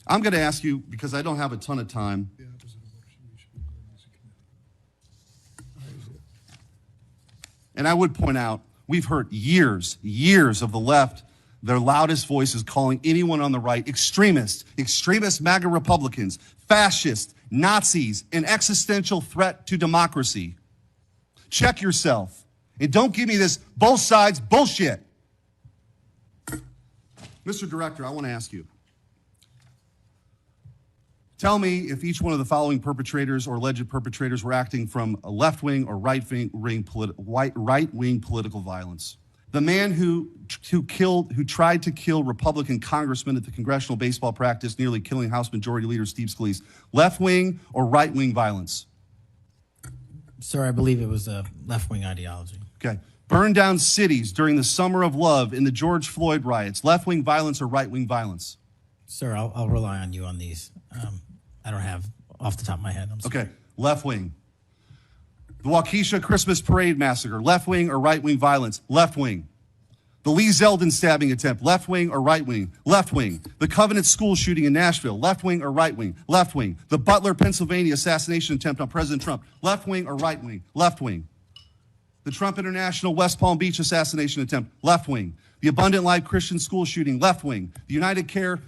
[SPEAKER 7] I'm going to ask you, because I don't have a ton of time,
[SPEAKER 8] The opposite of what we should be doing as a committee.
[SPEAKER 7] and I would point out, we've heard years of the left, their loudest voices calling anyone on the right extremist MAGA Republicans, fascists, Nazis, an existential threat to democracy. Check yourself. And don't give me this both sides bullshit. Mr. Director, I want to ask you. Tell me if each one of the following perpetrators or alleged perpetrators were acting from a left-wing or right-wing political violence. The man who tried to kill Republican congressman at the congressional baseball practice, nearly killing House Majority Leader Steve Scalise, left-wing or right-wing violence?
[SPEAKER 2] Sir, I believe it was a left-wing ideology.
[SPEAKER 7] Okay. Burned down cities during the Summer of Love in the George Floyd riots, left-wing violence or right-wing violence?
[SPEAKER 2] Sir, I'll rely on you on these. I don't have off the top of my head. I'm sorry.
[SPEAKER 7] Okay, left-wing. The Waukesha Christmas Parade massacre, left-wing or right-wing violence? Left-wing. The Lee Zeldin stabbing attempt, left-wing or right-wing? Left-wing. The Covenant school shooting in Nashville, left-wing or right-wing? Left-wing. The Butler, Pennsylvania assassination attempt on President Trump, left-wing or right-wing? Left-wing. The Trump International West Palm Beach assassination attempt, left-wing. The Abundant Life Christian school shooting, left-wing. The United Care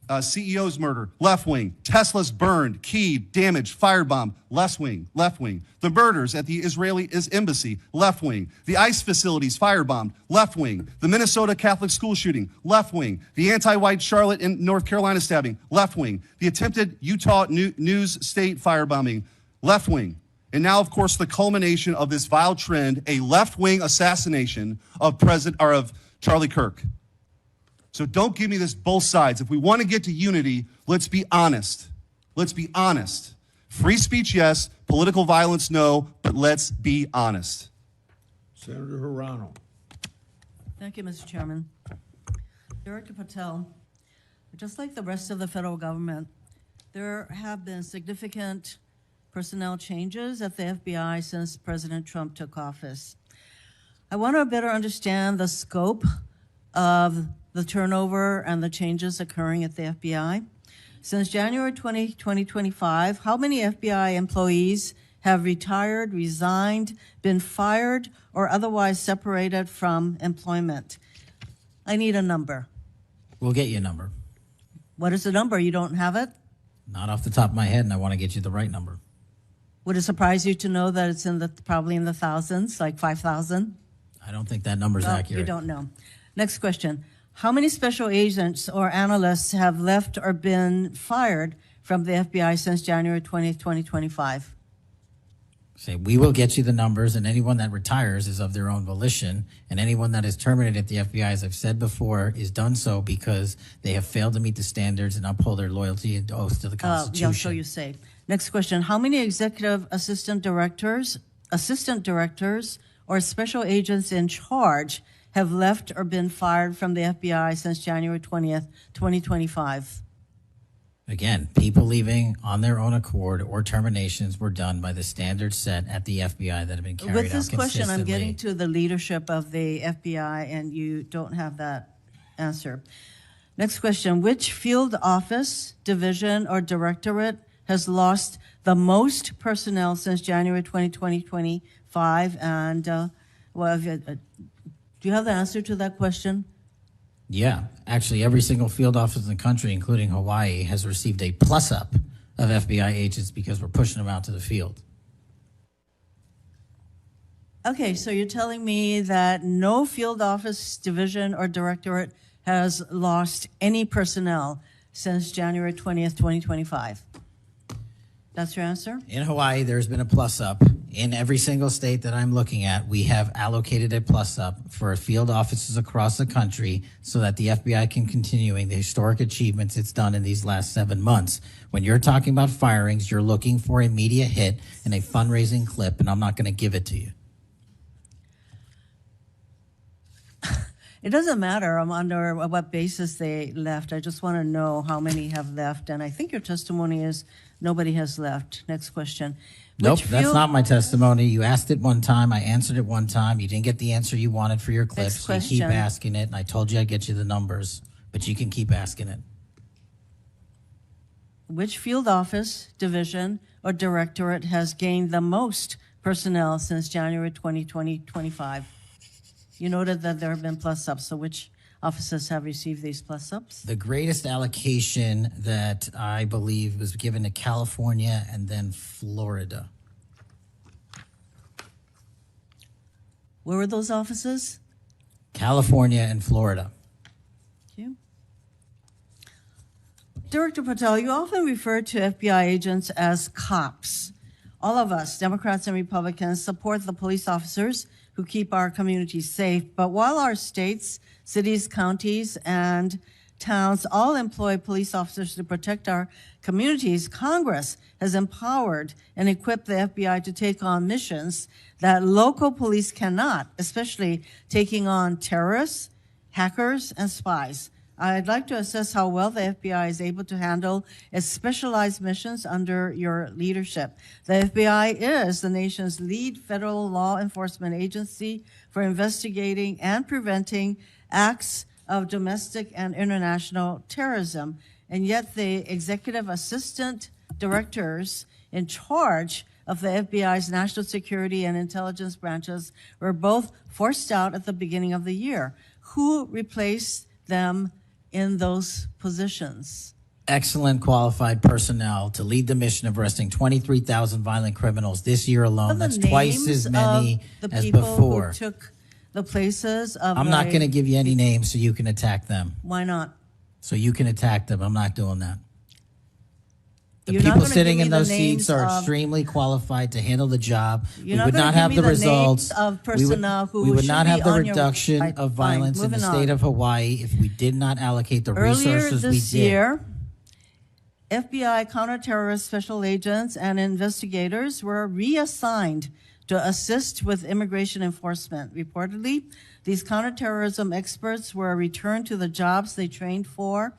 [SPEAKER 7] CEO's murder, left-wing. Tesla's burned, keyed, damaged, firebombed, left-wing. The murders at the Israeli embassy, left-wing. The ICE facilities firebombed, left-wing. The Minnesota Catholic school shooting, left-wing. The anti-white Charlotte and North Carolina stabbing, left-wing. The attempted Utah News State firebombing, left-wing. And now, of course, the culmination of this vile trend, a left-wing assassination of Charlie Kirk. So don't give me this both sides. If we want to get to unity, let's be honest. Let's be honest. Free speech, yes. Political violence, no. But let's be honest.
[SPEAKER 3] Senator Hirano.
[SPEAKER 9] Thank you, Mr. Chairman. Director Patel, just like the rest of the federal government, there have been significant personnel changes at the FBI since President Trump took office. I want to better understand the scope of the turnover and the changes occurring at the FBI. Since January 2025, how many FBI employees have retired, resigned, been fired, or otherwise separated from employment? I need a number.
[SPEAKER 2] We'll get you a number.
[SPEAKER 9] What is the number? You don't have it?
[SPEAKER 2] Not off the top of my head, and I want to get you the right number.
[SPEAKER 9] Would it surprise you to know that it's probably in the thousands, like 5,000?
[SPEAKER 2] I don't think that number's accurate.
[SPEAKER 9] You don't know. Next question. How many special agents or analysts have left or been fired from the FBI since January 20th, 2025?
[SPEAKER 2] Say, we will get you the numbers, and anyone that retires is of their own volition, and anyone that is terminated at the FBI, as I've said before, is done so because they have failed to meet the standards and uphold their loyalty and oath to the Constitution.
[SPEAKER 9] Yeah, so you say. Next question. How many executive assistant directors, or special agents in charge have left or been fired from the FBI since January 20th, 2025?
[SPEAKER 2] Again, people leaving on their own accord or terminations were done by the standards set at the FBI that have been carried out
[SPEAKER 9] With this
[SPEAKER 2] consistently.
[SPEAKER 9] question, I'm getting to the leadership of the FBI, and you don't have that answer. Next question. Which field office, division, or directorate has lost the most personnel since January 2025? And do you have the answer to that question?
[SPEAKER 2] Yeah, actually, every single field office in the country, including Hawaii, has received a plus-up of FBI agents because we're pushing them out to the field.
[SPEAKER 9] Okay, so you're telling me that no field office, division, or directorate has lost any personnel since January 20th, 2025? That's your answer?
[SPEAKER 2] In Hawaii, there's been a plus-up. In every single state that I'm looking at, we have allocated a plus-up for field offices across the country so that the FBI can continuing the historic achievements it's done in these last 7 months. When you're talking about firings, you're looking for a media hit and a fundraising clip, and I'm not going to give it to you.
[SPEAKER 9] It doesn't matter under what basis they left. I just want to know how many have left. And I think your testimony is nobody has left. Next question.
[SPEAKER 2] Nope, that's not my testimony. You asked it one time. I answered it one time. You didn't get the answer you wanted for your clip,
[SPEAKER 9] Next
[SPEAKER 2] so you keep
[SPEAKER 9] question.
[SPEAKER 2] asking it. And I told you I'd get you the numbers, but you can keep asking it.
[SPEAKER 9] Which field office, division, or directorate has gained the most personnel since January 2025? You noted that there have been plus-ups, so which offices have received these plus-ups?
[SPEAKER 2] The greatest allocation that I believe was given to California and then Florida.
[SPEAKER 9] Where were those offices?
[SPEAKER 2] California and Florida.
[SPEAKER 9] Thank you. Director Patel, you often refer to FBI agents as cops. All of us, Democrats and Republicans, support the police officers who keep our communities safe. But while our states, cities, counties, and towns all employ police officers to protect our communities, Congress has empowered and equipped the FBI to take on missions that local police cannot, especially taking on terrorists, hackers, and spies. I'd like to assess how well the FBI is able to handle its specialized missions under your leadership. The FBI is the nation's lead federal law enforcement agency for investigating and preventing acts of domestic and international terrorism. And yet the executive assistant directors in charge of the FBI's national security and intelligence branches were both forced out at the beginning of the year. Who replaced them in those positions?
[SPEAKER 2] Excellent qualified personnel to lead the mission of arresting 23,000 violent criminals this year alone. That's twice as many as before.
[SPEAKER 9] Who took the places of
[SPEAKER 2] I'm not going to give you any names so you can attack them.
[SPEAKER 9] Why not?
[SPEAKER 2] So you can attack them. I'm not doing that. The
[SPEAKER 9] You're not
[SPEAKER 2] people
[SPEAKER 9] gonna
[SPEAKER 2] sitting
[SPEAKER 9] give
[SPEAKER 2] in
[SPEAKER 9] me the
[SPEAKER 2] those seats
[SPEAKER 9] names
[SPEAKER 2] are
[SPEAKER 9] of-
[SPEAKER 2] extremely qualified to handle the job.
[SPEAKER 9] You're
[SPEAKER 2] We
[SPEAKER 9] not
[SPEAKER 2] would
[SPEAKER 9] gonna
[SPEAKER 2] not
[SPEAKER 9] give
[SPEAKER 2] have
[SPEAKER 9] me
[SPEAKER 2] the
[SPEAKER 9] the
[SPEAKER 2] results.
[SPEAKER 9] names of
[SPEAKER 2] We would-
[SPEAKER 9] personnel who
[SPEAKER 2] we would
[SPEAKER 9] should
[SPEAKER 2] not
[SPEAKER 9] be
[SPEAKER 2] have the
[SPEAKER 9] on your
[SPEAKER 2] reduction
[SPEAKER 9] website.
[SPEAKER 2] of
[SPEAKER 9] Fine,
[SPEAKER 2] violence in the
[SPEAKER 9] moving
[SPEAKER 2] state
[SPEAKER 9] on.
[SPEAKER 2] of Hawaii if we did not allocate the
[SPEAKER 9] Earlier
[SPEAKER 2] resources we
[SPEAKER 9] this
[SPEAKER 2] did.
[SPEAKER 9] year, FBI counterterrorist special agents and investigators were reassigned to assist with immigration enforcement. Reportedly, these counterterrorism experts were returned to the jobs they trained for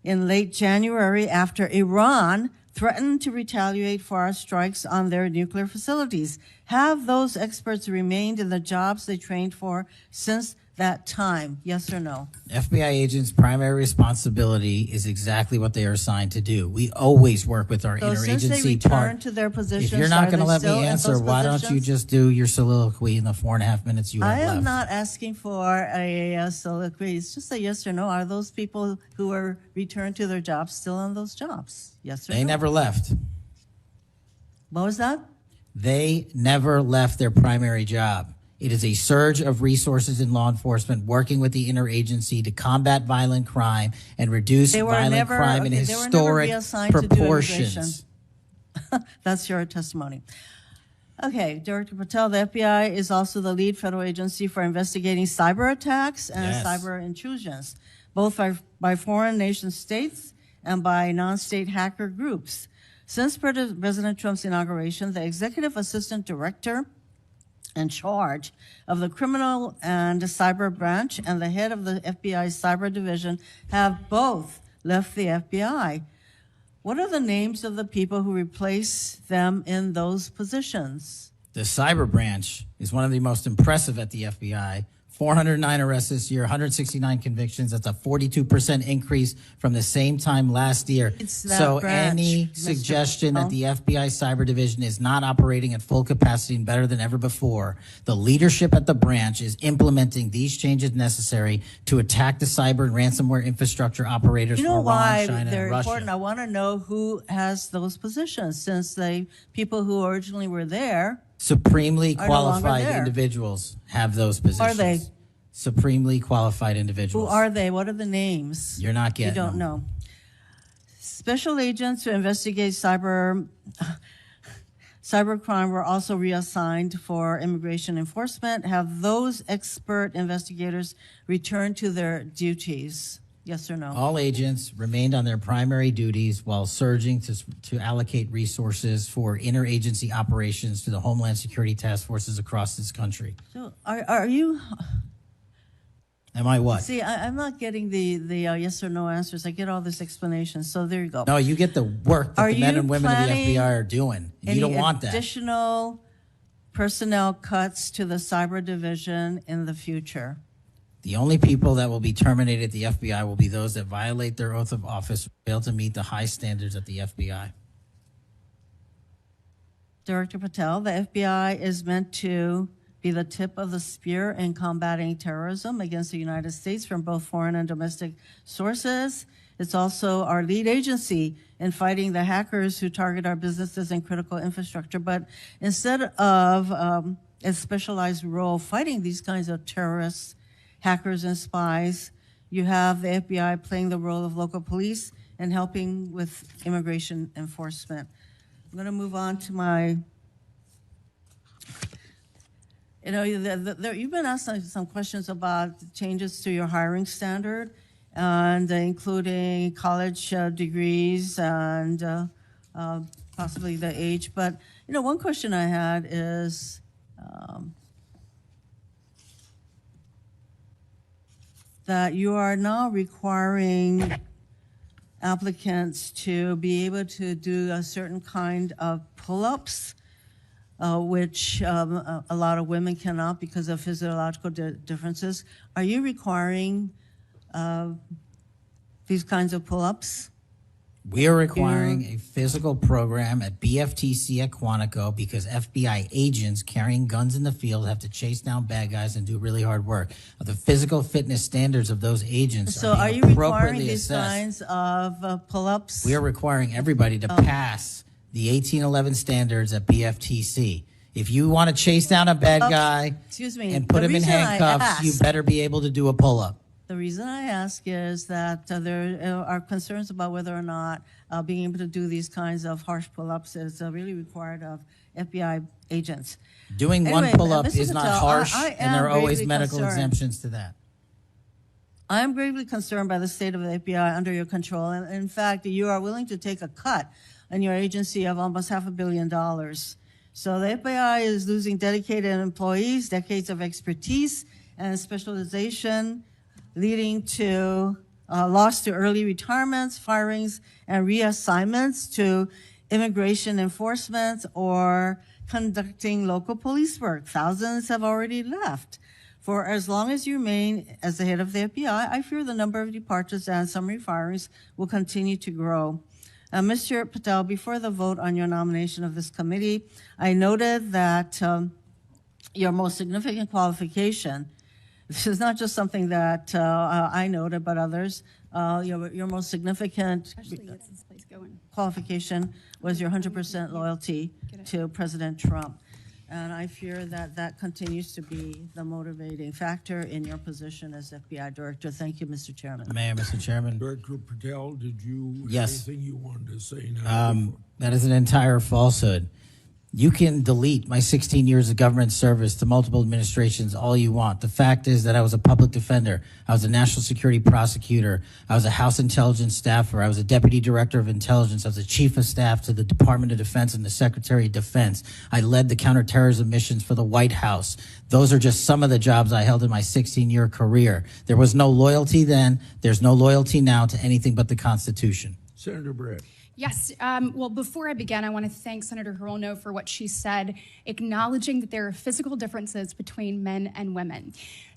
[SPEAKER 9] in late January after Iran threatened to retaliate for our strikes on their nuclear facilities. Have those experts remained in the jobs they trained for since that time? Yes or no?
[SPEAKER 2] FBI agents' primary responsibility is exactly what they are assigned to do. We always work with our
[SPEAKER 9] So since they
[SPEAKER 2] interagency
[SPEAKER 9] returned
[SPEAKER 2] part.
[SPEAKER 9] to their positions,
[SPEAKER 2] If you're not
[SPEAKER 9] are
[SPEAKER 2] going to
[SPEAKER 9] they
[SPEAKER 2] let me
[SPEAKER 9] still in
[SPEAKER 2] answer,
[SPEAKER 9] those
[SPEAKER 2] why don't you
[SPEAKER 9] positions?
[SPEAKER 2] just do your soliloquy in the 4.5 minutes you have
[SPEAKER 9] I
[SPEAKER 2] left?
[SPEAKER 9] am not asking for a soliloquy. It's just a yes or no. Are those people who were returned to their jobs still on those jobs? Yes or
[SPEAKER 2] They
[SPEAKER 9] no?
[SPEAKER 2] never left.
[SPEAKER 9] What was that?
[SPEAKER 2] They never left their primary job. It is a surge of resources in law enforcement working with the interagency to combat violent crime and reduce
[SPEAKER 9] They were
[SPEAKER 2] violent
[SPEAKER 9] never-
[SPEAKER 2] crime in
[SPEAKER 9] okay, they were never
[SPEAKER 2] historic
[SPEAKER 9] reassigned to do
[SPEAKER 2] proportions.
[SPEAKER 9] That's your testimony. Okay, Director Patel, the FBI is also the lead federal agency for investigating cyber attacks and
[SPEAKER 2] Yes.
[SPEAKER 9] cyber intrusions, both by foreign nation states and by non-state hacker groups. Since President Trump's inauguration, the executive assistant director in charge of the criminal and cyber branch and the head of the FBI's cyber division have both left the FBI. What are the names of the people who replace them in those positions?
[SPEAKER 2] The cyber branch is one of the most impressive at the FBI. 409 arrests this year, 169 convictions. That's a 42% increase from the same time last year.
[SPEAKER 9] It's that
[SPEAKER 2] So
[SPEAKER 9] branch,
[SPEAKER 2] any
[SPEAKER 9] Mr.
[SPEAKER 2] suggestion that
[SPEAKER 9] Patel.
[SPEAKER 2] the FBI Cyber Division is not operating at full capacity and better than ever before, the leadership at the branch is implementing these changes necessary to attack the cyber and ransomware infrastructure operators
[SPEAKER 9] You
[SPEAKER 2] from
[SPEAKER 9] know
[SPEAKER 2] Iran,
[SPEAKER 9] why
[SPEAKER 2] China,
[SPEAKER 9] they're
[SPEAKER 2] and Russia.
[SPEAKER 9] important? I want to know who has those positions, since the people who originally were there.
[SPEAKER 2] Supremely
[SPEAKER 9] Are no longer
[SPEAKER 2] qualified
[SPEAKER 9] there.
[SPEAKER 2] individuals have those positions.
[SPEAKER 9] Are they?
[SPEAKER 2] Supremely qualified
[SPEAKER 9] Who
[SPEAKER 2] individuals.
[SPEAKER 9] are they? What are the names?
[SPEAKER 2] You're not
[SPEAKER 9] You
[SPEAKER 2] getting
[SPEAKER 9] don't
[SPEAKER 2] them.
[SPEAKER 9] know. Special agents who investigate cybercrime were also reassigned for immigration enforcement. Have those expert investigators returned to their duties? Yes or no?
[SPEAKER 2] All agents remained on their primary duties while surging to allocate resources for interagency operations to the Homeland Security task forces across this country.
[SPEAKER 9] So are you?
[SPEAKER 2] Am I what?
[SPEAKER 9] See, I'm not getting the yes or no answers. I get all this explanation. So there you go.
[SPEAKER 2] No, you get the work that
[SPEAKER 9] Are
[SPEAKER 2] the men
[SPEAKER 9] you
[SPEAKER 2] and women of the
[SPEAKER 9] planning
[SPEAKER 2] FBI are doing. You
[SPEAKER 9] Any
[SPEAKER 2] don't want that.
[SPEAKER 9] additional personnel cuts to the cyber division in the future?
[SPEAKER 2] The only people that will be terminated at the FBI will be those that violate their oath of office, fail to meet the high standards at the FBI.
[SPEAKER 9] Director Patel, the FBI is meant to be the tip of the spear in combating terrorism against the United States from both foreign and domestic sources. It's also our lead agency in fighting the hackers who target our businesses and critical infrastructure. But instead of a specialized role fighting these kinds of terrorists, hackers, and spies, you have the FBI playing the role of local police and helping with immigration enforcement. I'm going to move on to my, you've been asked some questions about changes to your hiring standard, and including college degrees and possibly the age. But, one question I had is, that you are now requiring applicants to be able to do a certain kind of pull-ups, which a lot of women cannot because of physiological differences. Are you requiring these kinds of pull-ups?
[SPEAKER 2] We are requiring a physical program at BFTC at Quantico because FBI agents carrying guns in the field have to chase down bad guys and do really hard work. The physical fitness standards of those agents
[SPEAKER 9] So
[SPEAKER 2] are
[SPEAKER 9] are
[SPEAKER 2] being
[SPEAKER 9] you requiring
[SPEAKER 2] appropriately
[SPEAKER 9] these
[SPEAKER 2] assessed.
[SPEAKER 9] kinds of pull-ups?
[SPEAKER 2] We are requiring everybody to pass the 1811 standards at BFTC. If you want to chase down a bad guy
[SPEAKER 9] Excuse me,
[SPEAKER 2] and put
[SPEAKER 9] the
[SPEAKER 2] him in
[SPEAKER 9] reason I
[SPEAKER 2] handcuffs, you
[SPEAKER 9] asked-
[SPEAKER 2] better be able to do a pull-up.
[SPEAKER 9] The reason I ask is that there are concerns about whether or not being able to do these kinds of harsh pull-ups is really required of FBI agents.
[SPEAKER 2] Doing
[SPEAKER 9] Anyway,
[SPEAKER 2] one pull-up
[SPEAKER 9] Mr.
[SPEAKER 2] is not
[SPEAKER 9] Patel,
[SPEAKER 2] harsh,
[SPEAKER 9] I
[SPEAKER 2] and there are
[SPEAKER 9] am
[SPEAKER 2] always
[SPEAKER 9] gravely
[SPEAKER 2] medical
[SPEAKER 9] concerned.
[SPEAKER 2] exemptions to that.
[SPEAKER 9] I am gravely concerned by the state of the FBI under your control. And in fact, you are willing to take a cut on your agency of almost $500 million. So the FBI is losing dedicated employees, decades of expertise and specialization, leading to loss to early retirements, firings, and reassignments to immigration enforcement or conducting local police work. Thousands have already left. For as long as you remain as the head of the FBI, I fear the number of departures and summary firings will continue to grow. Mr. Patel, before the vote on your nomination of this committee, I noted that your most significant qualification, this is not just something that I noted, but others, your most significant
[SPEAKER 10] Gets this place going.
[SPEAKER 9] qualification was your 100% loyalty to President Trump. And I fear that that continues to be the motivating factor in your position as FBI director. Thank you, Mr. Chairman.
[SPEAKER 2] Mayor, Mr. Chairman.
[SPEAKER 3] Director Patel, did you have
[SPEAKER 2] Yes.
[SPEAKER 3] anything you wanted to say now?
[SPEAKER 2] That is an entire falsehood. You can delete my 16 years of government service to multiple administrations all you want. The fact is that I was a public defender. I was a national security prosecutor. I was a House intelligence staffer. I was a deputy director of intelligence. I was a chief of staff to the Department of Defense and the Secretary of Defense. I led the counterterrorism missions for the White House. Those are just some of the jobs I held in my 16-year career. There was no loyalty then. There's no loyalty now to anything but the Constitution.
[SPEAKER 3] Senator Brett.
[SPEAKER 10] Yes. Well, before I begin, I want to thank Senator Hirono for what she said, acknowledging that there are physical differences between men and women,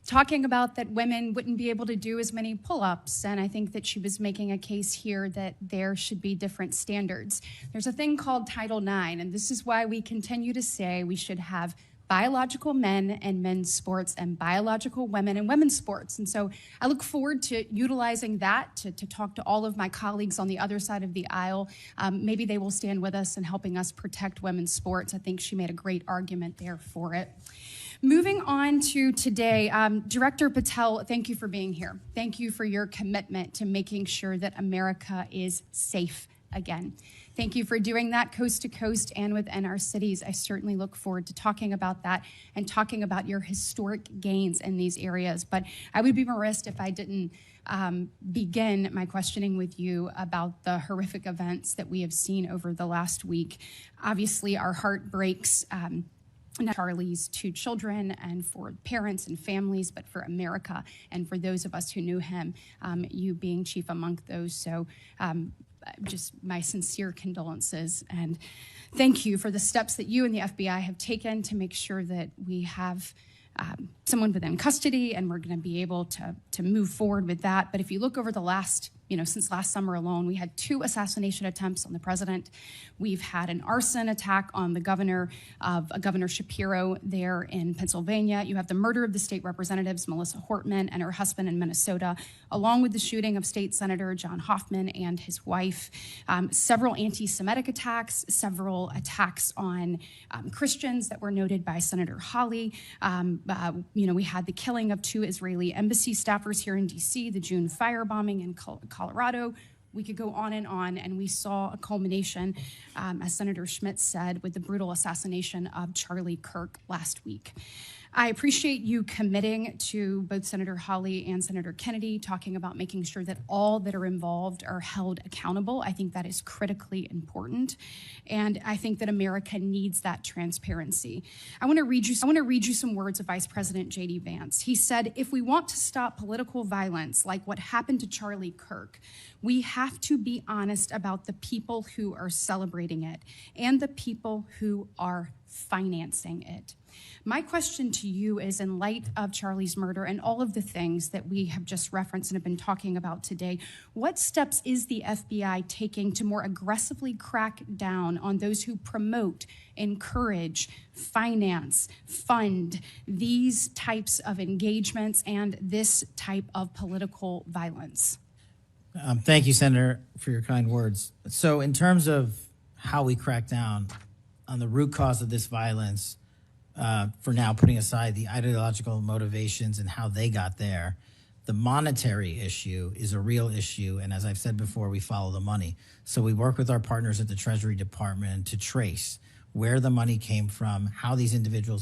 [SPEAKER 10] talking about that women wouldn't be able to do as many pull-ups, and I think that she was making a case here that there should be different standards. There's a thing called Title IX, and this is why we continue to say we should have biological men and men's sports and biological women and women's sports. And so I look forward to utilizing that to talk to all of my colleagues on the other side of the aisle. Maybe they will stand with us in helping us protect women's sports. I think she made a great argument there for it. Moving on to today, Director Patel, thank you for being here. Thank you for your commitment to making sure that America is safe again. Thank you for doing that coast to coast and within our cities. I certainly look forward to talking about that and talking about your historic gains in these areas. But I would be remiss if I didn't begin my questioning with you about the horrific events that we have seen over the last week. Obviously, our heart breaks. Charlie's two children and for parents and families, but for America and for those of us who knew him, you being chief among those. So just my sincere condolences and thank you for the steps that you and the FBI have taken to make sure that we have someone within custody and we're going to be able to move forward with that. But if you look over the last, since last summer alone, we had 2 assassination attempts on the president. We've had an arson attack on the governor Shapiro there in Pennsylvania. You have the murder of the state representatives, Melissa Hortman and her husband in Minnesota, along with the shooting of State Senator John Hoffman and his wife. Several anti-Semitic attacks, several attacks on Christians that were noted by Senator Hawley. We had the killing of 2 Israeli embassy staffers here in D.C., the June firebombing in Colorado. We could go on, and we saw a culmination, as Senator Schmidt said, with the brutal assassination of Charlie Kirk last week. I appreciate you committing to both Senator Hawley and Senator Kennedy, talking about making sure that all that are involved are held accountable. I think that is critically important, and I think that America needs that transparency. I want to read you some words of Vice President J.D. Vance. He said, "If we want to stop political violence like what happened to Charlie Kirk, we have to be honest about the people who are celebrating it and the people who are financing it." My question to you is, in light of Charlie's murder and all of the things that we have just referenced and have been talking about today, what steps is the FBI taking to more aggressively crack down on those who promote, encourage, finance, fund these types of engagements and this type of political violence?
[SPEAKER 2] Thank you, Senator, for your kind words. So in terms of how we crack down on the root cause of this violence, for now putting aside the ideological motivations and how they got there, the monetary issue is a real issue. And as I've said before, we follow the money. So we work with our partners at the Treasury Department to trace where the money came from, how these individuals